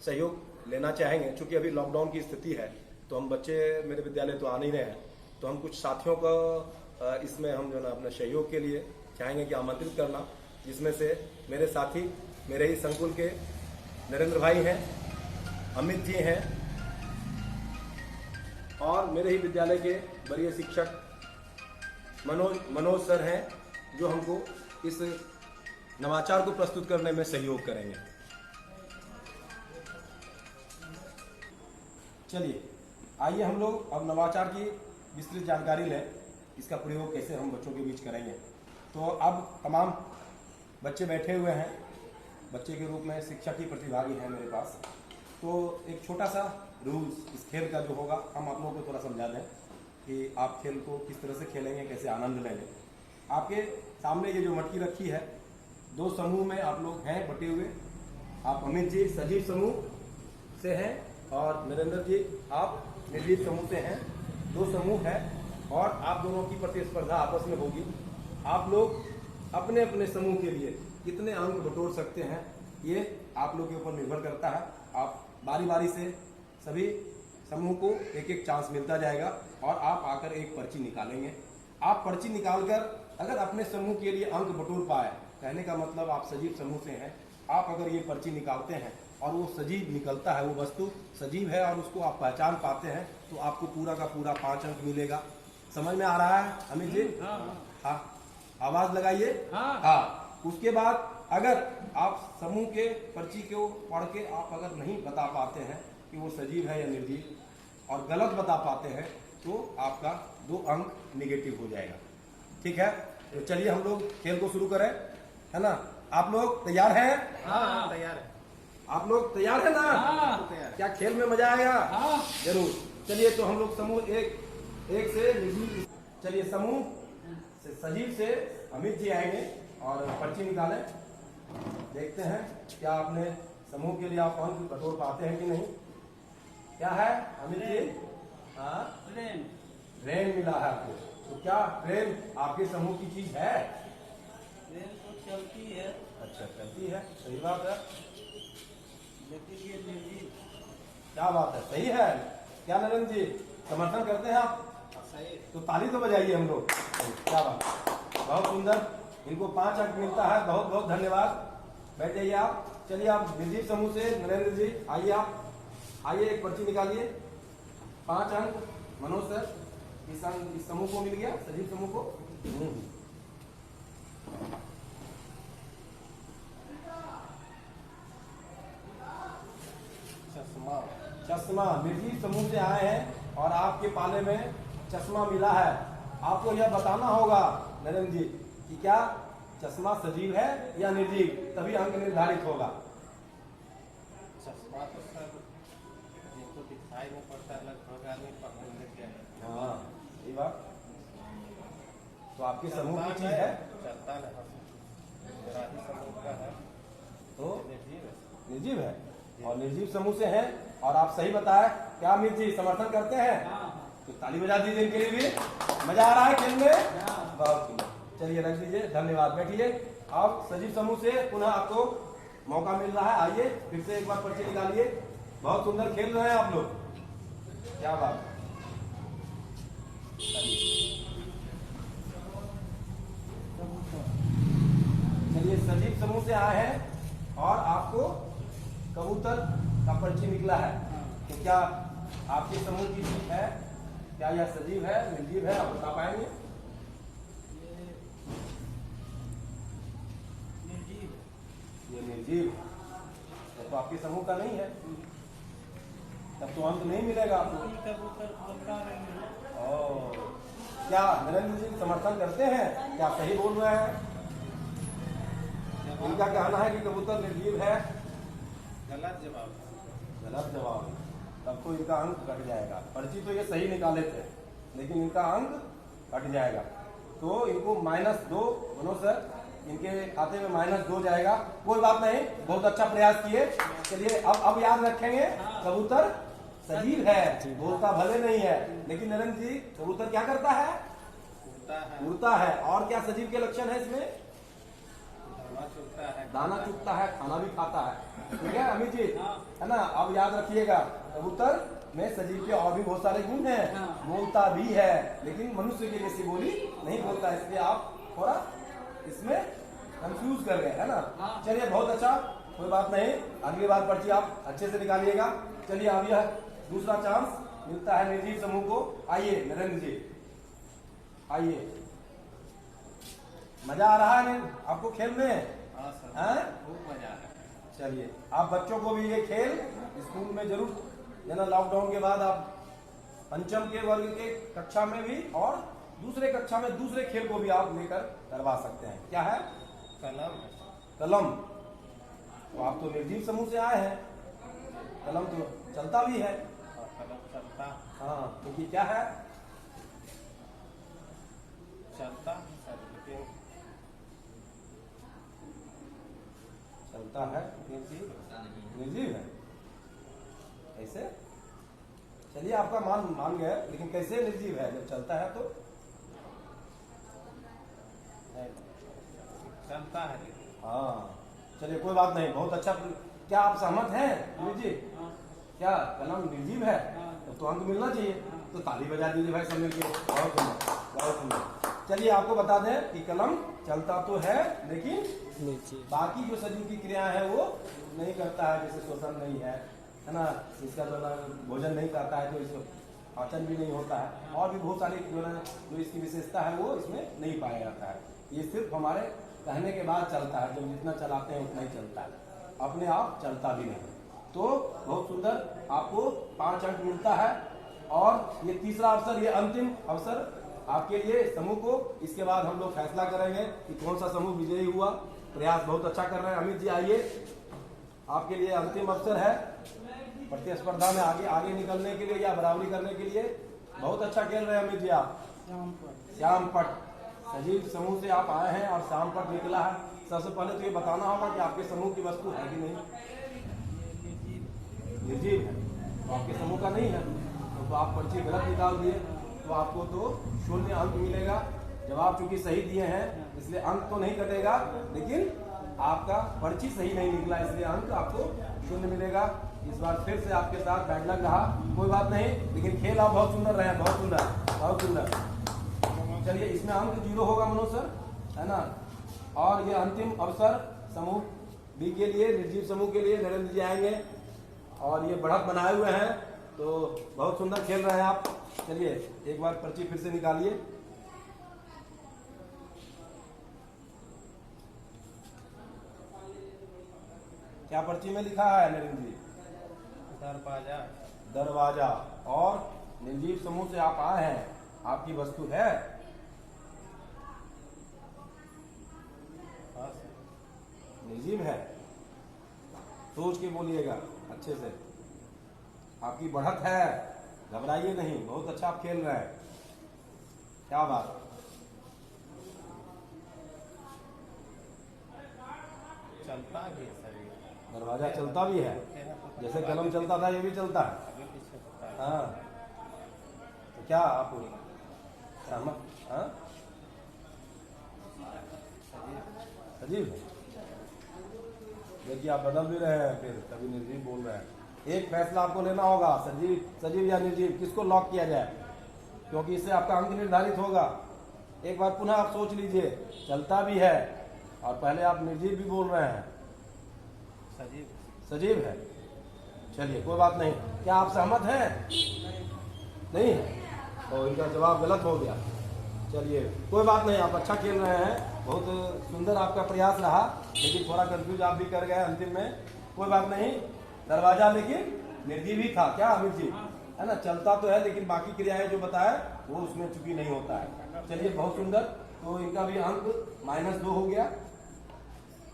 सहयोग लेना चाहेंगे। चूंकि अभी लॉकडाउन की स्थिति है तो हम बच्चे मेरे विद्यालय तो आ नहीं रहे हैं, तो हम कुछ साथियों का इसमें हम जो ना अपने सहयोग के लिए चाहेंगे कि आमंत्रित करना, जिसमें से मेरे साथी मेरे ही संकुल के नरेंद्र भाई हैं, अमित जी हैं और मेरे ही विद्यालय के वरीय शिक्षक मनोज सर हैं जो हमको इस नवाचार को प्रस्तुत करने में सहयोग करेंगे। चलिए आइए हम लोग अब नवाचार की विस्तृत जानकारी लें, इसका प्रयोग कैसे हम बच्चों के बीच करेंगे। तो अब तमाम बच्चे बैठे हुए हैं, बच्चे के रूप में शिक्षक ही प्रतिभागी हैं मेरे पास। तो एक छोटा सा रूल्स इस खेल का जो होगा हम आप लोगों को थोड़ा समझा दें कि आप खेल को किस तरह से खेलेंगे, कैसे आनंद लेंगे। आपके सामने ये जो मटकी रखी है, दो समूह में आप लोग हैं बटे हुए। आप अमित जी सजीव समूह से हैं और नरेंद्र जी आप निर्जीव समूह से हैं। दो समूह है और आप दोनों की प्रतिस्पर्धा आपस में होगी। आप लोग अपने अपने समूह के लिए कितने अंक बटोर सकते हैं ये आप लोग के ऊपर निर्भर करता है। आप बारी बारी से सभी समूह को एक एक चांस मिलता जाएगा और आप आकर एक पर्ची निकालेंगे। आप पर्ची निकालकर अगर अपने समूह के लिए अंक बटोर पाए, कहने का मतलब आप सजीव समूह से हैं, आप अगर ये पर्ची निकालते हैं और वो सजीव निकलता है, वो वस्तु सजीव है और उसको आप पहचान पाते हैं, तो आपको पूरा का पूरा 5 अंक मिलेगा। समझ में आ रहा है अमित जी? हाँ, आवाज लगाइए। हाँ। उसके बाद अगर आप समूह के पर्ची को पढ़ के आप अगर नहीं बता पाते हैं कि वो सजीव है या निर्जीव और गलत बता पाते हैं तो आपका 2 अंक निगेटिव हो जाएगा। ठीक है, तो चलिए हम लोग खेल को शुरू करें, है ना? आप लोग तैयार हैं? हाँ तैयार है। आप लोग तैयार है ना? हाँ तैयार। क्या खेल में मजा आएगा? हाँ जरूर। चलिए तो हम लोग समूह एक से निर्जीव, चलिए समूह से सजीव से अमित जी आएंगे और पर्ची निकालें। देखते हैं क्या आपने समूह के लिए आप अंक बटोर पाते हैं कि नहीं। क्या है अमित जी? हाँ, ट्रेन मिला है आपको। तो क्या ट्रेन आपके समूह की चीज है? ट्रेन तो चलती है। अच्छा, चलती है, सही बात है। लेकिन ये निर्जीव। क्या बात है, सही है। क्या नरेंद्र जी समर्थन करते हैं आप? सही। तो ताली तो बजाइए हम लोग। क्या बात, बहुत सुंदर। इनको 5 अंक मिलता है, बहुत बहुत धन्यवाद। बैठ जाइए आप। चलिए आप निर्जीव समूह से नरेंद्र जी आइए, आप आइए, एक पर्ची निकालिए। 5 अंक मनोज सर इस समूह को मिल गया, सजीव समूह को। चश्मा निर्जीव समूह से आए हैं और आपके पाले में चश्मा मिला है। आपको यह बताना होगा नरेंद्र जी कि क्या चश्मा सजीव है या निर्जीव, तभी अंक निर्धारित होगा। चश्मा तो सर जिनको दिखाई नहीं पड़ता है, लगभग आदमी पकड़ लेते हैं। हाँ, सही बात। तो आपके समूह की चीज है, चलता है, समूह का है तो निर्जीव है। निर्जीव है और निर्जीव समूह से हैं और आप सही बताया। क्या अमित जी समर्थन करते हैं? तो ताली बजा दीजिए इनके लिए भी। मजा आ रहा है खेल में? बहुत सुंदर। चलिए रख दीजिए, धन्यवाद। बैठिए। आप सजीव समूह से पुनः आपको मौका मिल रहा है, आइए फिर से एक बार पर्ची निकालिए। बहुत सुंदर खेल रहे हैं आप लोग, क्या बात है। चलिए सजीव समूह से आए हैं और आपको कबूतर का पर्ची निकला है, तो क्या आपके समूह की जीत है? क्या यह सजीव है, निर्जीव है, आप बता पाएंगे? ये निर्जीव तो आपके समूह का नहीं है, तब तो अंक नहीं मिलेगा आपको। क्या नरेंद्र जी समर्थन करते हैं? क्या सही बोल रहे हैं? इनका कहना है कि कबूतर निर्जीव है। गलत जवाब। गलत जवाब, तब तो इनका अंक कट जाएगा। पर्ची तो ये सही निकाले थे, लेकिन इनका अंक कट जाएगा, तो इनको -2 मनोज सर, इनके खाते में -2 जाएगा। कोई बात नहीं, बहुत अच्छा प्रयास किए। चलिए अब याद रखेंगे, कबूतर सजीव है, बोलता भले नहीं है, लेकिन नरेंद्र जी कबूतर क्या करता है? उड़ता है। और क्या सजीव के लक्षण है इसमें? दाना चुगता है, खाना भी खाता है। ठीक है अमित जी, है ना? अब याद रखिएगा, कबूतर में सजीव के और भी बहुत सारे गुण हैं। बोलता भी है, लेकिन मनुष्य के जैसी बोली नहीं बोलता, इसलिए आप थोड़ा इसमें कंफ्यूज कर गए, है ना? चलिए बहुत अच्छा, कोई बात नहीं, अगली बार पर्ची आप अच्छे से निकालिएगा। चलिए अब यह दूसरा चांस मिलता है निर्जीव समूह को। आइए नरेंद्र जी, आइए। मजा आ रहा है आपको खेल में? खूब मजा आ रहा है। चलिए आप बच्चों को भी ये खेल स्कूल में जरूर देना। लॉकडाउन के बाद आप पंचम के वर्ग के कक्षा में भी और दूसरे कक्षा में दूसरे खेल को भी आप लेकर करवा सकते हैं। क्या है? कलम। कलम। तो आप तो निर्जीव समूह से आए हैं, कलम तो चलता भी है। कलम चलता। हाँ, क्योंकि क्या है? चलता सर, लेकिन चलता है, निर्जीव है। कैसे? चलिए आपका मान गए, लेकिन कैसे निर्जीव है जब चलता है? तो चलता है। हाँ चलिए कोई बात नहीं, बहुत अच्छा। क्या आप सहमत हैं अमित जी? क्या कलम निर्जीव है? तो अंक मिलना चाहिए, तो ताली बजा दीजिए भाई सब मिलके। बहुत सुंदर, बहुत सुंदर। चलिए आपको बता दें कि कलम चलता तो है, लेकिन बाकी जो सजीव की क्रियाएं हैं वो नहीं करता है, जैसे शोषण नहीं है ना, इसका जो है भोजन नहीं करता है, तो इसको पाचन भी नहीं होता है, और भी बहुत सारी जो इसकी विशेषता है वो इसमें नहीं पाया जाता है। ये सिर्फ हमारे कहने के बाद चलता है, जब जितना चलाते हैं उतना ही चलता है, अपने आप चलता भी नहीं। तो बहुत सुंदर, आपको 5 अंक मिलता है। और ये तीसरा अवसर, ये अंतिम अवसर आपके लिए समूह को। इसके बाद हम लोग फैसला करेंगे कि कौन सा समूह विजयी हुआ। प्रयास बहुत अच्छा कर रहे हैं अमित जी। आइए, आपके लिए अंतिम अवसर है प्रतिस्पर्धा में आगे निकलने के लिए या बराबरी करने के लिए। बहुत अच्छा खेल रहे हैं अमित जी आप। श्याम पट सजीव समूह से आप आए हैं और श्याम पट निकला है। सबसे पहले तो ये बताना होगा कि आपके समूह की वस्तु है कि नहीं? निर्जीव है, तो आपके समूह का नहीं है, तो आप पर्ची गलत निकाल दिए, तो आपको तो 0 अंक मिलेगा। जवाब चूंकि सही दिए हैं इसलिए अंक तो नहीं कटेगा, लेकिन आपका पर्ची सही नहीं निकला इसलिए अंक आपको 0 मिलेगा। इस बार फिर से आपके साथ बैड लक रहा, कोई बात नहीं, लेकिन खेल आप बहुत सुंदर रहे, बहुत सुंदर, बहुत सुंदर। चलिए इसमें अंक 0 होगा मनोज सर, है ना? और ये अंतिम अवसर समूह बी के लिए, निर्जीव समूह के लिए नरेंद्र जी आएंगे और ये बढ़त बनाए हुए हैं, तो बहुत सुंदर खेल रहे हैं आप। चलिए एक बार पर्ची फिर से निकालिए। क्या पर्ची में लिखा है नरेंद्र जी? दरवाजा। दरवाजा। और निर्जीव समूह से आप आए हैं, आपकी वस्तु है? निर्जीव है, सोच के बोलिएगा अच्छे से। आपकी बढ़त है, घबराइए नहीं, बहुत अच्छा आप खेल रहे हैं, क्या बात। चलता भी है सर, दरवाजा चलता भी है, जैसे कलम चलता था ये भी चलता है। हाँ, तो क्या आप सहमत? हाँ, सजीव है। देखिए आप बदल भी रहे हैं, फिर कभी निर्जीव बोल रहे हैं। एक फैसला आपको लेना होगा, सजीव या निर्जीव, किसको लॉक किया जाए, क्योंकि इससे आपका अंक निर्धारित होगा। एक बार पुनः आप सोच लीजिए, चलता भी है और पहले आप निर्जीव भी बोल रहे हैं। सजीव है। चलिए कोई बात नहीं। क्या आप सहमत हैं? नहीं तो इनका जवाब गलत हो गया। चलिए कोई बात नहीं, आप अच्छा खेल रहे हैं, बहुत सुंदर आपका प्रयास रहा, लेकिन थोड़ा कंफ्यूज आप भी कर गए अंतिम में। कोई बात नहीं, दरवाजा लेकिन निर्जीव ही था। क्या अमित जी, है ना? चलता तो है लेकिन बाकी क्रियाएं जो बताए वो उसमें चूंकि नहीं होता है। चलिए बहुत सुंदर, तो इनका भी अंक -2 हो गया।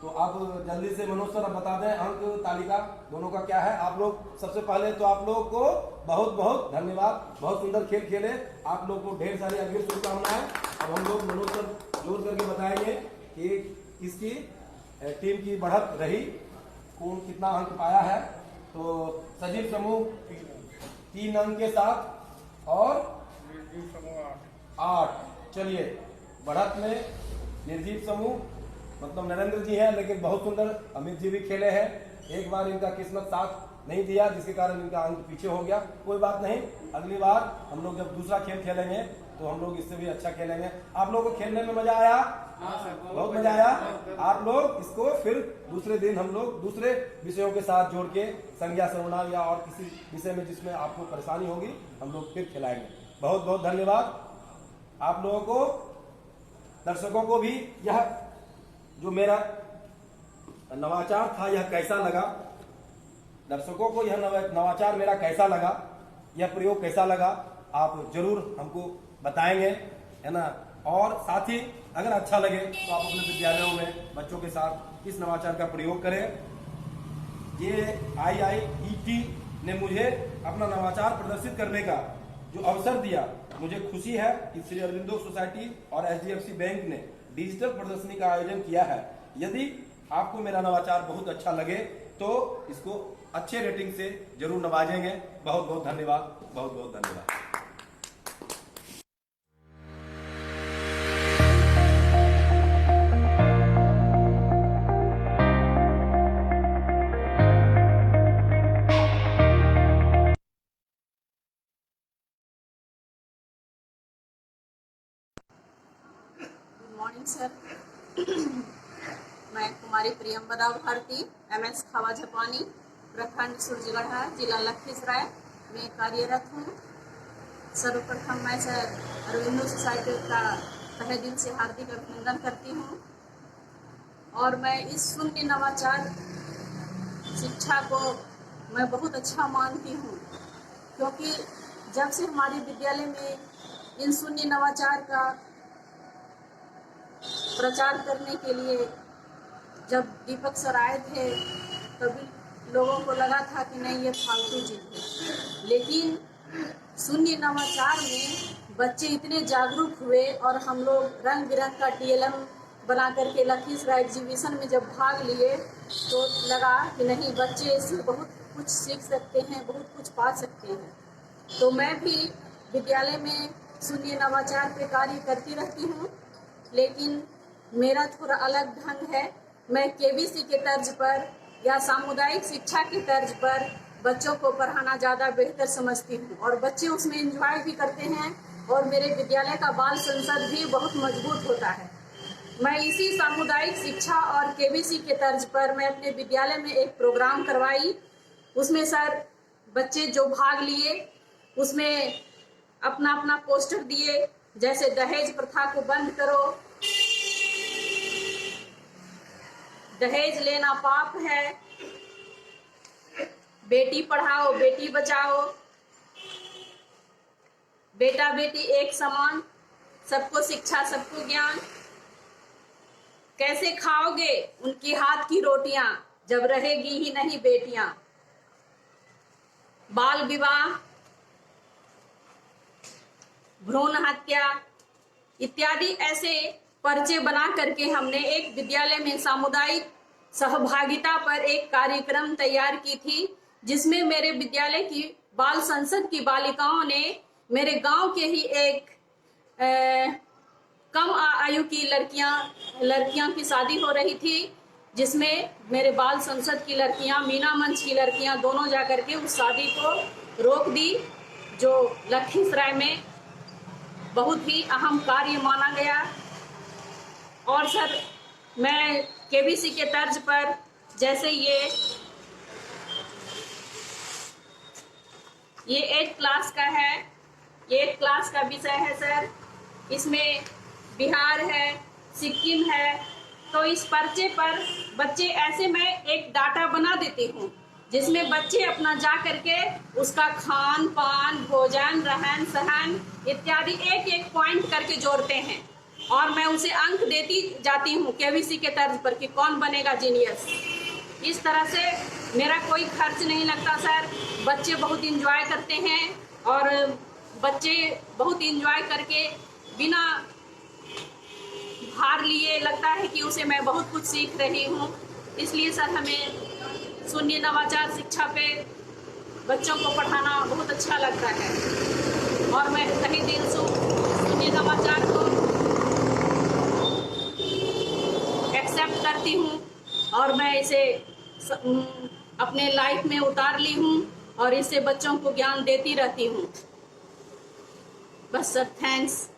तो आप जल्दी से मनोज सर अब बता दें अंक तालिका दोनों का क्या है। आप लोग सबसे पहले तो आप लोग को बहुत बहुत धन्यवाद, बहुत सुंदर खेल खेले। आप लोग को ढेर सारी अग्रिम शुभकामनाएं। अब हम लोग मनोज सर जोर करके बताएंगे कि किसकी टीम की बढ़त रही, कौन कितना अंक पाया है। तो सजीव समूह 3 अंक के साथ और 8। चलिए बढ़त में निर्जीव समूह मतलब नरेंद्र जी हैं, लेकिन बहुत सुंदर अमित जी भी खेले हैं। एक बार इनका किस्मत साथ नहीं दिया, जिसके कारण इनका अंक पीछे हो गया। कोई बात नहीं, अगली बार हम लोग जब दूसरा खेल खेलेंगे तो हम लोग इससे भी अच्छा खेलेंगे। आप लोगों को खेलने में मजा आया? बहुत मजा आया। आप लोग इसको फिर दूसरे दिन हम लोग दूसरे विषयों के साथ जोड़ के संज्ञा सर्वनाम या और किसी विषय में जिसमें आपको परेशानी होगी हम लोग फिर खिलाएंगे। बहुत बहुत धन्यवाद आप लोगों को। दर्शकों को भी यह जो मेरा नवाचार था यह कैसा लगा, दर्शकों को यह नवाचार मेरा कैसा लगा, यह प्रयोग कैसा लगा, आप जरूर हमको बताएंगे, है ना? और साथ ही अगर अच्छा लगे तो आप अपने विद्यालयों में बच्चों के साथ इस नवाचार का प्रयोग करें। ये IIET ने मुझे अपना नवाचार प्रदर्शित करने का जो अवसर दिया, मुझे खुशी है कि श्री अरविंदो सोसाइटी और HDFC बैंक ने डिजिटल प्रदर्शनी का आयोजन किया है। यदि आपको मेरा नवाचार बहुत अच्छा लगे तो इसको अच्छे रेटिंग से जरूर नवाजेंगे। बहुत बहुत धन्यवाद, बहुत बहुत धन्यवाद। Morning sir. मैं कुमारी प्रियंवदा भारती MS खावा झपानी प्रखंड सूरजगढ़ा जिला लखीसराय में कार्यरत हूँ। सर्वप्रथम मैं सर अरविंदो सोसाइटी का तहे दिल से हार्दिक अभिनंदन करती हूँ और मैं इस शून्य नवाचार शिक्षा को मैं बहुत अच्छा मानती हूँ, क्योंकि जब से हमारे विद्यालय में इन शून्य नवाचार का प्रचार करने के लिए जब दीपक सर आए थे तभी लोगों को लगा था कि नहीं ये फालतू चीज है, लेकिन शून्य नवाचार में बच्चे इतने जागरूक हुए और हम लोग रंग बिरंग का TLM बना करके लखीसराय एग्जीबिशन में जब भाग लिए तो लगा कि नहीं बच्चे इससे बहुत कुछ सीख सकते हैं, बहुत कुछ पा सकते हैं। तो मैं भी विद्यालय में शून्य नवाचार पे कार्य करती रहती हूँ, लेकिन मेरा थोड़ा अलग ढंग है। मैं KBC के तर्ज पर या सामुदायिक शिक्षा के तर्ज पर बच्चों को पढ़ाना ज़्यादा बेहतर समझती हूँ और बच्चे उसमें एंजॉय भी करते हैं और मेरे विद्यालय का बाल संसद भी बहुत मजबूत होता है। मैं इसी सामुदायिक शिक्षा और KBC के तर्ज पर मैं अपने विद्यालय में एक प्रोग्राम करवाई। उसमें सर बच्चे जो भाग लिए उसमें अपना अपना पोस्टर दिए, जैसे दहेज प्रथा को बंद करो, दहेज लेना पाप है, बेटी पढ़ाओ बेटी बचाओ, बेटा बेटी एक समान, सबको शिक्षा सबको ज्ञान, कैसे खाओगे उनकी हाथ की रोटियां जब रहेगी ही नहीं बेटियां, बाल विवाह, भ्रूण हत्या इत्यादि ऐसे पर्चे बना करके हमने एक विद्यालय में सामुदायिक सहभागिता पर एक कार्यक्रम तैयार की थी, जिसमें मेरे विद्यालय की बाल संसद की बालिकाओं ने मेरे गांव के ही एक कम आयु की लड़कियां की शादी हो रही थी, जिसमें मेरे बाल संसद की लड़कियां, मीना मंच की लड़कियां दोनों जाकर के उस शादी को रोक दी, जो लखीसराय में बहुत ही अहम कार्य माना गया। और सर, मैं केबीसी के तर्ज पर, जैसे ये 8 क्लास का है, ये 8 क्लास का विषय है सर। इसमें बिहार है, सिक्किम है, तो इस पर्चे पर बच्चे ऐसे मैं एक डाटा बना देती हूँ, जिसमें बच्चे अपना जा करके उसका खान पान, भोजन, रहन सहन इत्यादि एक एक पॉइंट करके जोड़ते हैं, और मैं उसे अंक देती जाती हूँ केबीसी के तर्ज पर कि कौन बनेगा जीनियस। इस तरह से मेरा कोई खर्च नहीं लगता सर। बच्चे बहुत इंजॉय करते हैं, और बच्चे बहुत इंजॉय करके बिना भार लिए लगता है कि उसे मैं बहुत कुछ सीख रही हूँ। इसलिए सर, हमें शून्य नवाचार शिक्षा पे बच्चों को पढ़ाना बहुत अच्छा लगता है, और मैं तहे दिल से शून्य नवाचार को एक्सेप्ट करती हूँ, और मैं इसे अपने लाइफ में उतार ली हूँ, और इससे बच्चों को ज्ञान देती रहती हूँ। बस sir, thanks.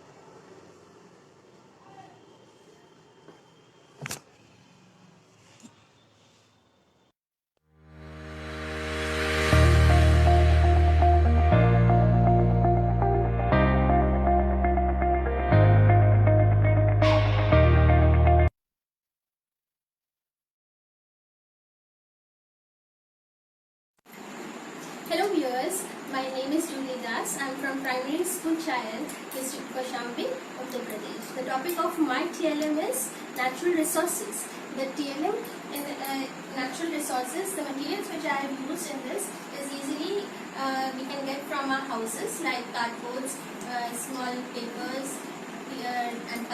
Hello viewers, my name is Julie Das. I am from Primary School Child, District Kaushambi, Uttar Pradesh. The topic of my TLM is natural resources. The TLM in natural resources, the materials which I have used in this is easily we can get from our houses, like cardboards, small papers, and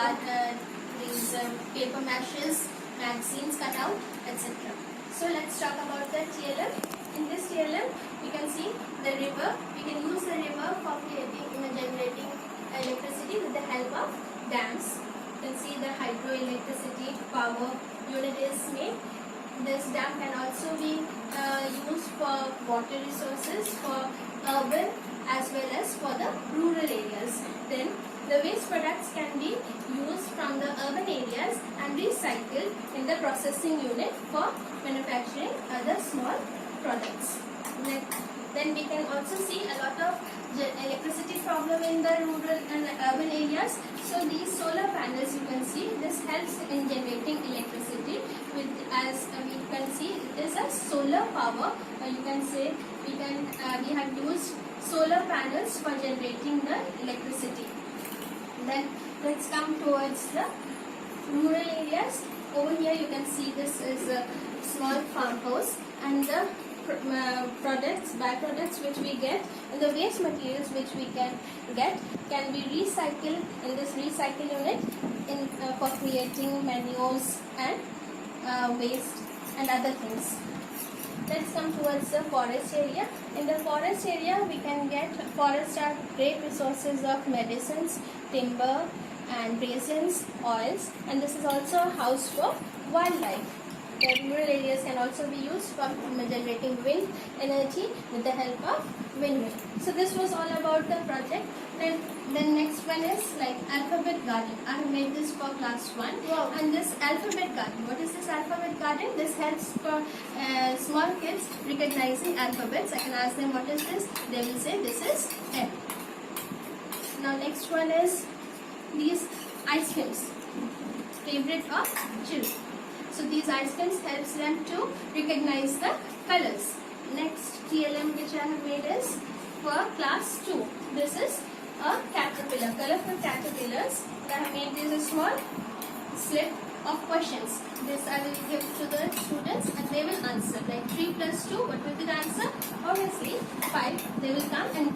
these paper mashes, magazines cut out, etc. So let's talk about the TLM. In this TLM, we can see the river. We can use the river for generating electricity with the help of dams. You can see the hydroelectricity power unit is made. This dam can also be used for water resources for urban as well as for the rural areas. Then the waste products can be used from the urban areas and recycled in the processing unit for manufacturing other small products. Then we can also see a lot of electricity problem in the rural and urban areas. So these solar panels, you can see, this helps in generating electricity. With, as we can see, it is a solar power. You can say we have used solar panels for generating the electricity. Then let's come towards the rural areas. Over here you can see this is a small farmhouse, and the byproducts which we get, and the waste materials which we can get can be recycled in this recycle unit for creating manures and waste and other things. Let's come towards the forest area. In the forest area, we can get, forests are great resources of medicines, timber and resins, oils, and this is also a house for wildlife. The rural areas can also be used for generating wind energy with the help of windmill. So this was all about the project. Then next one is like alphabet garden. I have made this for class 1. Wow. And this alphabet garden. What is this alphabet garden? This helps for small kids recognizing alphabets. I can ask them what is this. They will say this is F. Now next one is these ice creams. Favorite of children. So these ice creams helps them to recognize the colors. Next TLM which I have made is for class 2. This is a caterpillar, colorful caterpillars. I have made this a small slip of questions. This I will give to the students and they will answer. Like 3 plus 2, what will be the answer? Obviously 5. They will come and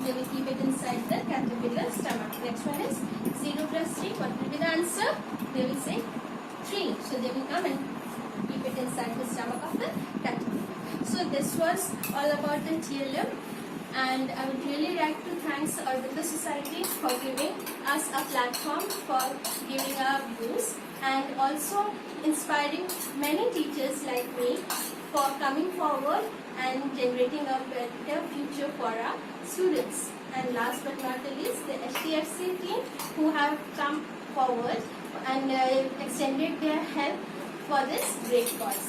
they will keep it inside the caterpillar's stomach. Next one is 0 plus 3, what will be the answer? They will say 3. So they will come and keep it inside the stomach of the caterpillar. So this was all about the TLM, and I would really like to thank Arbitha Society for giving us us a platform for giving our views and also inspiring many teachers like me for coming forward and generating a better future for our students. And last but not the least, the HTFC team who have come forward and extended their help for this great cause.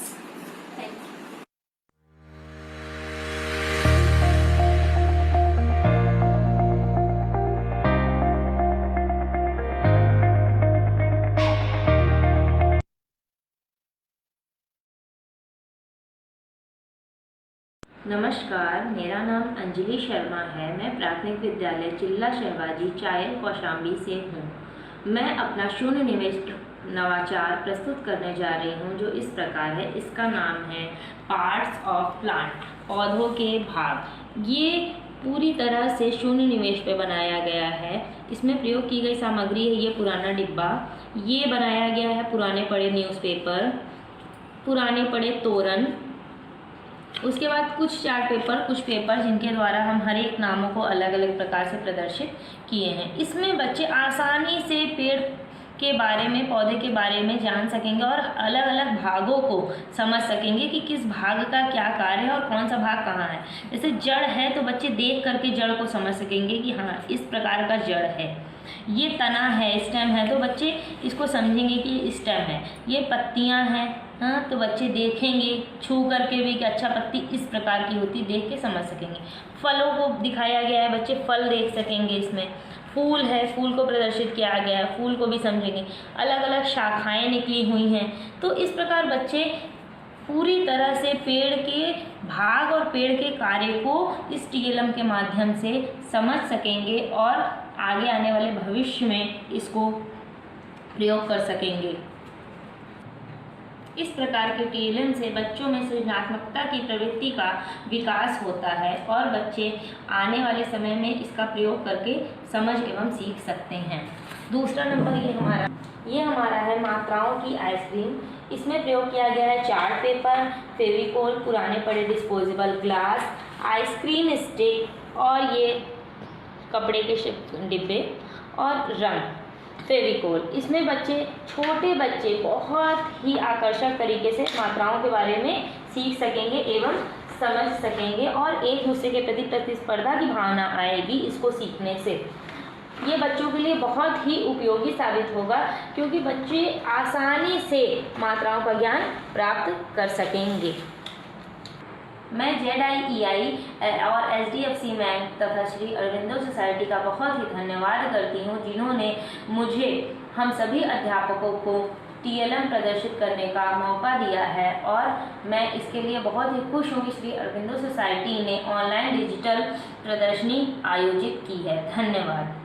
Thank you. नमस्कार, मेरा नाम अंजलि शर्मा है। मैं प्राथमिक विद्यालय चिल्ला शहबाजी चायल कौशाम्बी से हूँ। मैं अपना शून्य निवेश नवाचार प्रस्तुत करने जा रही हूँ, जो इस प्रकार है। इसका नाम है पार्ट्स ऑफ प्लांट, पौधों के भाग। ये पूरी तरह से शून्य निवेश पे बनाया गया है। इसमें प्रयोग की गई सामग्री है ये पुराना डिब्बा, ये बनाया गया है पुराने पड़े न्यूज़पेपर, पुराने पड़े तोरण, उसके बाद कुछ चार्ट पेपर, कुछ पेपर जिनके द्वारा हम हर एक नामों को अलग अलग प्रकार से प्रदर्शित किए हैं। इसमें बच्चे आसानी से पेड़ के बारे में, पौधे के बारे में जान सकेंगे और अलग अलग भागों को समझ सकेंगे कि किस भाग का क्या कार्य है और कौन सा भाग कहाँ है। जैसे जड़ है तो बच्चे देख करके जड़ को समझ सकेंगे कि हाँ इस प्रकार का जड़ है। ये तना है, स्टेम है, तो बच्चे इसको समझेंगे कि स्टेम है। ये पत्तियां हैं, हाँ, तो बच्चे देखेंगे छू करके भी कि अच्छा पत्ती इस प्रकार की होती, देख के समझ सकेंगे। फलों को दिखाया गया है, बच्चे फल देख सकेंगे। इसमें फूल है, फूल को प्रदर्शित किया गया है, फूल को भी समझेंगे। अलग अलग शाखाएं निकली हुई हैं, तो इस प्रकार बच्चे पूरी तरह से पेड़ के भाग और पेड़ के कार्य को इस TLM के माध्यम से समझ सकेंगे और आगे आने वाले भविष्य में इसको प्रयोग कर सकेंगे। इस प्रकार के TLM से बच्चों में सृजनात्मकता की प्रवृत्ति का विकास होता है और बच्चे आने वाले समय में इसका प्रयोग करके समझ एवं सीख सकते हैं। दूसरा नंबर ये हमारा है मात्राओं की आइसक्रीम। इसमें प्रयोग किया गया है चार्ट पेपर, फेविकोल, पुराने पड़े डिस्पोजेबल ग्लास, आइसक्रीम स्टिक और ये कपड़े के डिब्बे और रंग, फेविकोल। इसमें बच्चे, छोटे बच्चे बहुत ही आकर्षक तरीके से मात्राओं के बारे में सीख सकेंगे एवं समझ सकेंगे और एक दूसरे के प्रति प्रतिस्पर्धा की भावना आएगी इसको सीखने से। ये बच्चों के लिए बहुत ही उपयोगी साबित होगा क्योंकि बच्चे आसानी से मात्राओं का ज्ञान प्राप्त कर सकेंगे। मैं ZIEI और HDFC बैंक तथा श्री अरविंदो सोसाइटी का बहुत ही धन्यवाद करती हूँ, जिन्होंने मुझे, हम सभी अध्यापकों को TLM प्रदर्शित करने का मौका दिया है और मैं इसके लिए बहुत ही खुश हूँ कि श्री अरविंदो सोसाइटी ने ऑनलाइन डिजिटल प्रदर्शनी आयोजित की है। धन्यवाद।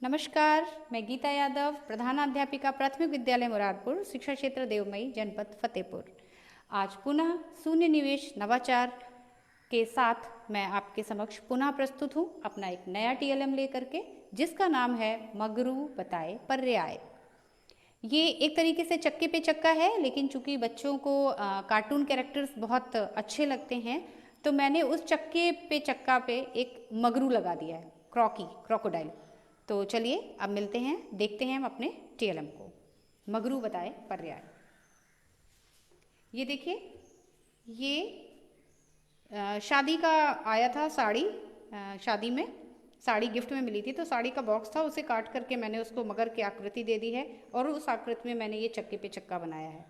नमस्कार, मैं गीता यादव, प्रधानाध्यापिका प्राथमिक विद्यालय मुरादपुर, शिक्षा क्षेत्र देवमई, जनपद फतेहपुर। आज पुनः शून्य निवेश नवाचार के साथ मैं आपके समक्ष पुनः प्रस्तुत हूँ अपना एक नया TLM लेकर के, जिसका नाम है मगरू बताए पर्याय। ये एक तरीके से चक्के पे चक्का है, लेकिन चूंकि बच्चों को कार्टून कैरेक्टर्स बहुत अच्छे लगते हैं तो मैंने उस चक्के पे चक्का पे एक मगरू लगा दिया है, क्रोकोडाइल। तो चलिए अब मिलते हैं, देखते हैं हम अपने TLM को। मगरू बताए पर्याय। ये देखिए, ये शादी का आया था साड़ी, शादी में साड़ी गिफ्ट में मिली थी, तो साड़ी का बॉक्स था, उसे काट करके मैंने उसको मगर की आकृति दे दी है और उस आकृति में मैंने ये चक्के पे चक्का बनाया है।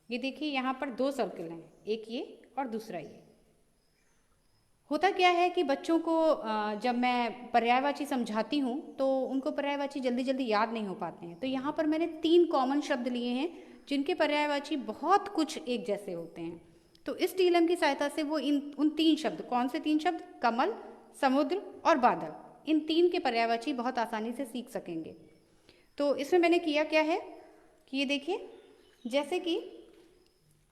ये देखिए यहाँ पर 2 सर्कल हैं, एक ये और दूसरा ये। होता क्या है कि बच्चों को जब मैं पर्यायवाची समझाती हूँ तो उनको पर्यायवाची जल्दी जल्दी याद नहीं हो पाते हैं। तो यहाँ पर मैंने 3 कॉमन शब्द लिए हैं जिनके पर्यायवाची बहुत कुछ एक जैसे होते हैं। तो इस TLM की सहायता से वो उन 3 शब्द, कौन से 3 शब्द, कमल, समुद्र और बादल, इन 3 के पर्यायवाची बहुत आसानी से सीख सकेंगे। तो इसमें मैंने किया क्या है कि ये देखिए, जैसे कि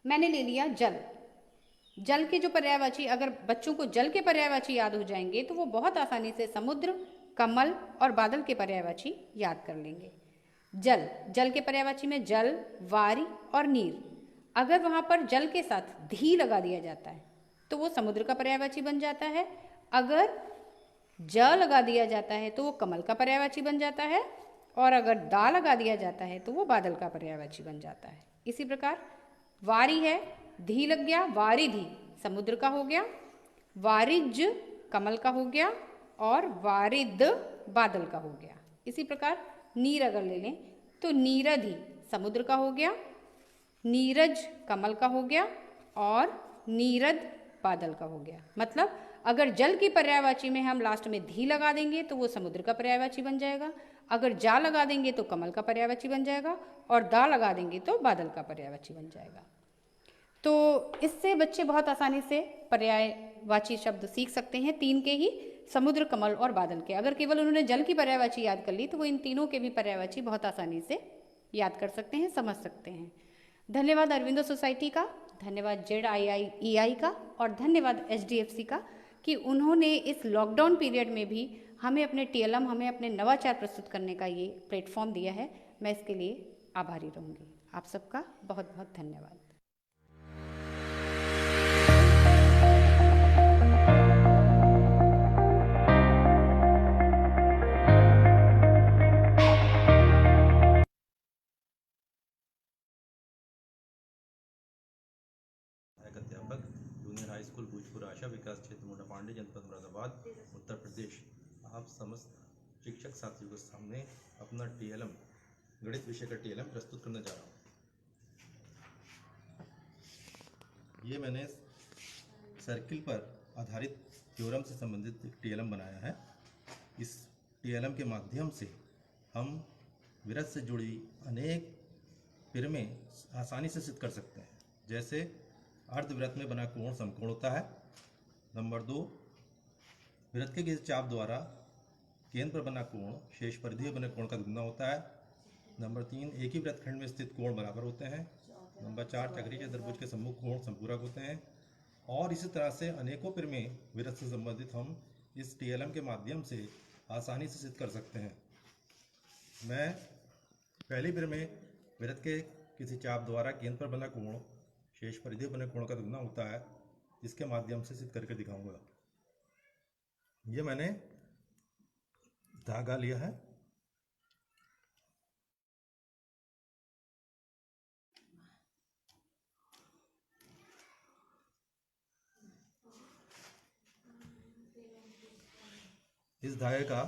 मैंने ले लिया जल, जल के जो पर्यायवाची, अगर बच्चों को जल के पर्यायवाची याद हो जाएंगे तो वो बहुत आसानी से समुद्र, कमल और बादल के पर्यायवाची याद कर लेंगे। जल, जल के पर्यायवाची में जल, वारी और नीर। अगर वहाँ पर जल के साथ धी लगा दिया जाता है तो वो समुद्र का पर्यायवाची बन जाता है। अगर ज लगा दिया जाता है तो वो कमल का पर्यायवाची बन जाता है, और अगर दा लगा दिया जाता है तो वो बादल का पर्यायवाची बन जाता है। इसी प्रकार वारी है, धी लग गया, वारिधि समुद्र का हो गया, वारिज कमल का हो गया और वारिद बादल का हो गया। इसी प्रकार नीर अगर ले लें तो नीरधि समुद्र का हो गया, नीरज कमल का हो गया और नीरद बादल का हो गया। मतलब अगर जल की पर्यायवाची में हम लास्ट में धी लगा देंगे तो वो समुद्र का पर्यायवाची बन जाएगा, अगर जा लगा देंगे तो कमल का पर्यायवाची बन जाएगा और दा लगा देंगे तो बादल का पर्यायवाची बन जाएगा। तो इससे बच्चे बहुत आसानी से पर्यायवाची शब्द सीख सकते हैं, तीन के ही, समुद्र, कमल और बादल के। अगर केवल उन्होंने जल की पर्यायवाची याद कर ली तो वो इन तीनों के भी पर्यायवाची बहुत आसानी से याद कर सकते हैं, समझ सकते हैं। धन्यवाद अरविंदो सोसाइटी का, धन्यवाद ZIIEI का और धन्यवाद HDFC का कि उन्होंने इस लॉकडाउन पीरियड में भी हमें अपने TLM, हमें अपने नवाचार प्रस्तुत करने का ये प्लेटफॉर्म दिया है। मैं इसके लिए आभारी रहूँगी। आप सबका बहुत बहुत धन्यवाद। अध्यापक, जूनियर हाई स्कूल भोजपुर आशा विकास क्षेत्र मोटा पांडे, जनपद मुरादाबाद, उत्तर प्रदेश। आप समस्त शिक्षक साथियों के सामने अपना TLM, गणित विषय का TLM प्रस्तुत करने जा रहा हूँ। ये मैंने सर्किल पर आधारित थ्योरम से संबंधित एक TLM बनाया है। इस TLM के माध्यम से हम वृत्त से जुड़ी अनेक पिरमें आसानी से सिद्ध कर सकते हैं। जैसे अर्धवृत्त में बना कोण समकोण होता है। नंबर 2, वृत्त के किसी चाप द्वारा केंद्र पर बना कोण शेष परिधि में बने कोण का दुगना होता है। नंबर 3, एक ही वृत्तखंड में स्थित कोण बराबर होते हैं। नंबर 4, चक्रीय चतुर्भुज के सम्मुख कोण समपूरक होते हैं। और इसी तरह से अनेकों पिरमें वृत्त से संबंधित हम इस TLM के माध्यम से आसानी से सिद्ध कर सकते हैं। मैं पहली पिरमें वृत्त के किसी चाप द्वारा केंद्र पर बना कोण शेष परिधि बने कोण का दुगना होता है, इसके माध्यम से सिद्ध करके दिखाऊंगा। ये मैंने धागा लिया है। इस धागे का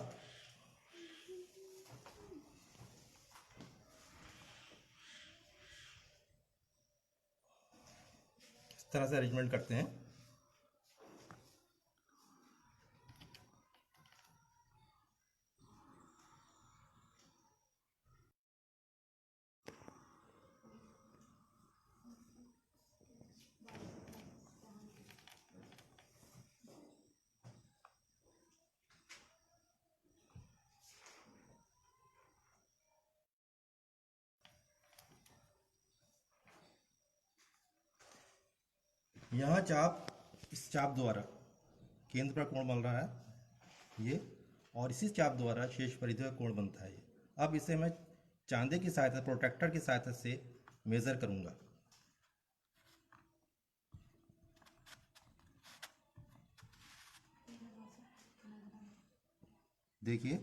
इस तरह से अरेंजमेंट करते हैं। यहाँ चाप, इस चाप द्वारा केंद्र पर कोण बन रहा है ये, और इसी चाप द्वारा शेष परिधि का कोण बनता है ये। अब इसे मैं चांदे की सहायता, प्रोट्रैक्टर की सहायता से मेजर करूंगा। देखिए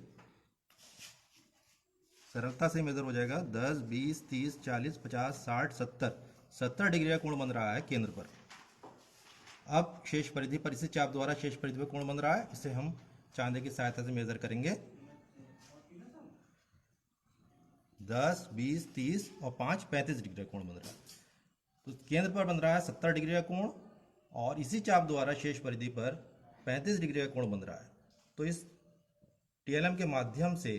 सरलता से मेजर हो जाएगा। 10, 20, 30, 40, 50, 60, 70 डिग्री का कोण बन रहा है केंद्र पर। अब शेष परिधि पर इसी चाप द्वारा शेष परिधि पर कोण बन रहा है, इसे हम चांदे की सहायता से मेजर करेंगे। 10, 20, 30 और 5, 35 डिग्री का कोण बन रहा है। तो केंद्र पर बन रहा है 70 डिग्री का कोण और इसी चाप द्वारा शेष परिधि पर 35 डिग्री का कोण बन रहा है। तो इस TLM के माध्यम से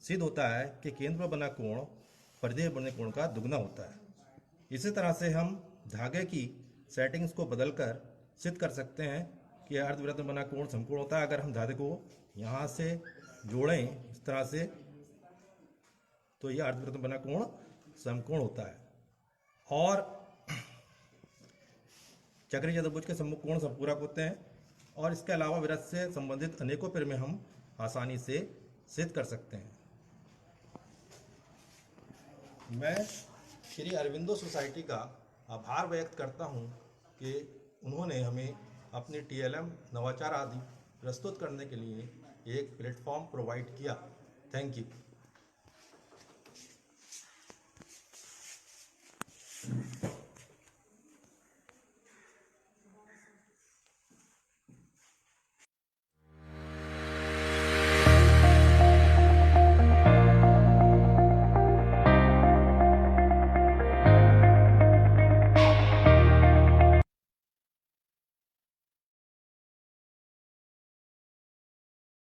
सिद्ध होता है कि केंद्र पर बना कोण परिधि पर बने कोण का दुगना होता है। इसी तरह से हम धागे की सेटिंग्स को बदलकर सिद्ध कर सकते हैं कि अर्धवृत्त में बना कोण समकोण होता है। अगर हम धागे को यहाँ से जोड़ें इस तरह से तो यह अर्धवृत्त में बना कोण समकोण होता है। और चक्रीय चतुर्भुज के सम्मुख कोण समपूरक होते हैं और इसके अलावा वृत्त से संबंधित अनेकों प्रमेय हम आसानी से सिद्ध कर सकते हैं। मैं श्री अरविंदो सोसाइटी का आभार व्यक्त करता हूं कि उन्होंने हमें अपनी TLM नवाचार आदि प्रस्तुत करने के लिए एक प्लेटफॉर्म प्रोवाइड किया। Thank you.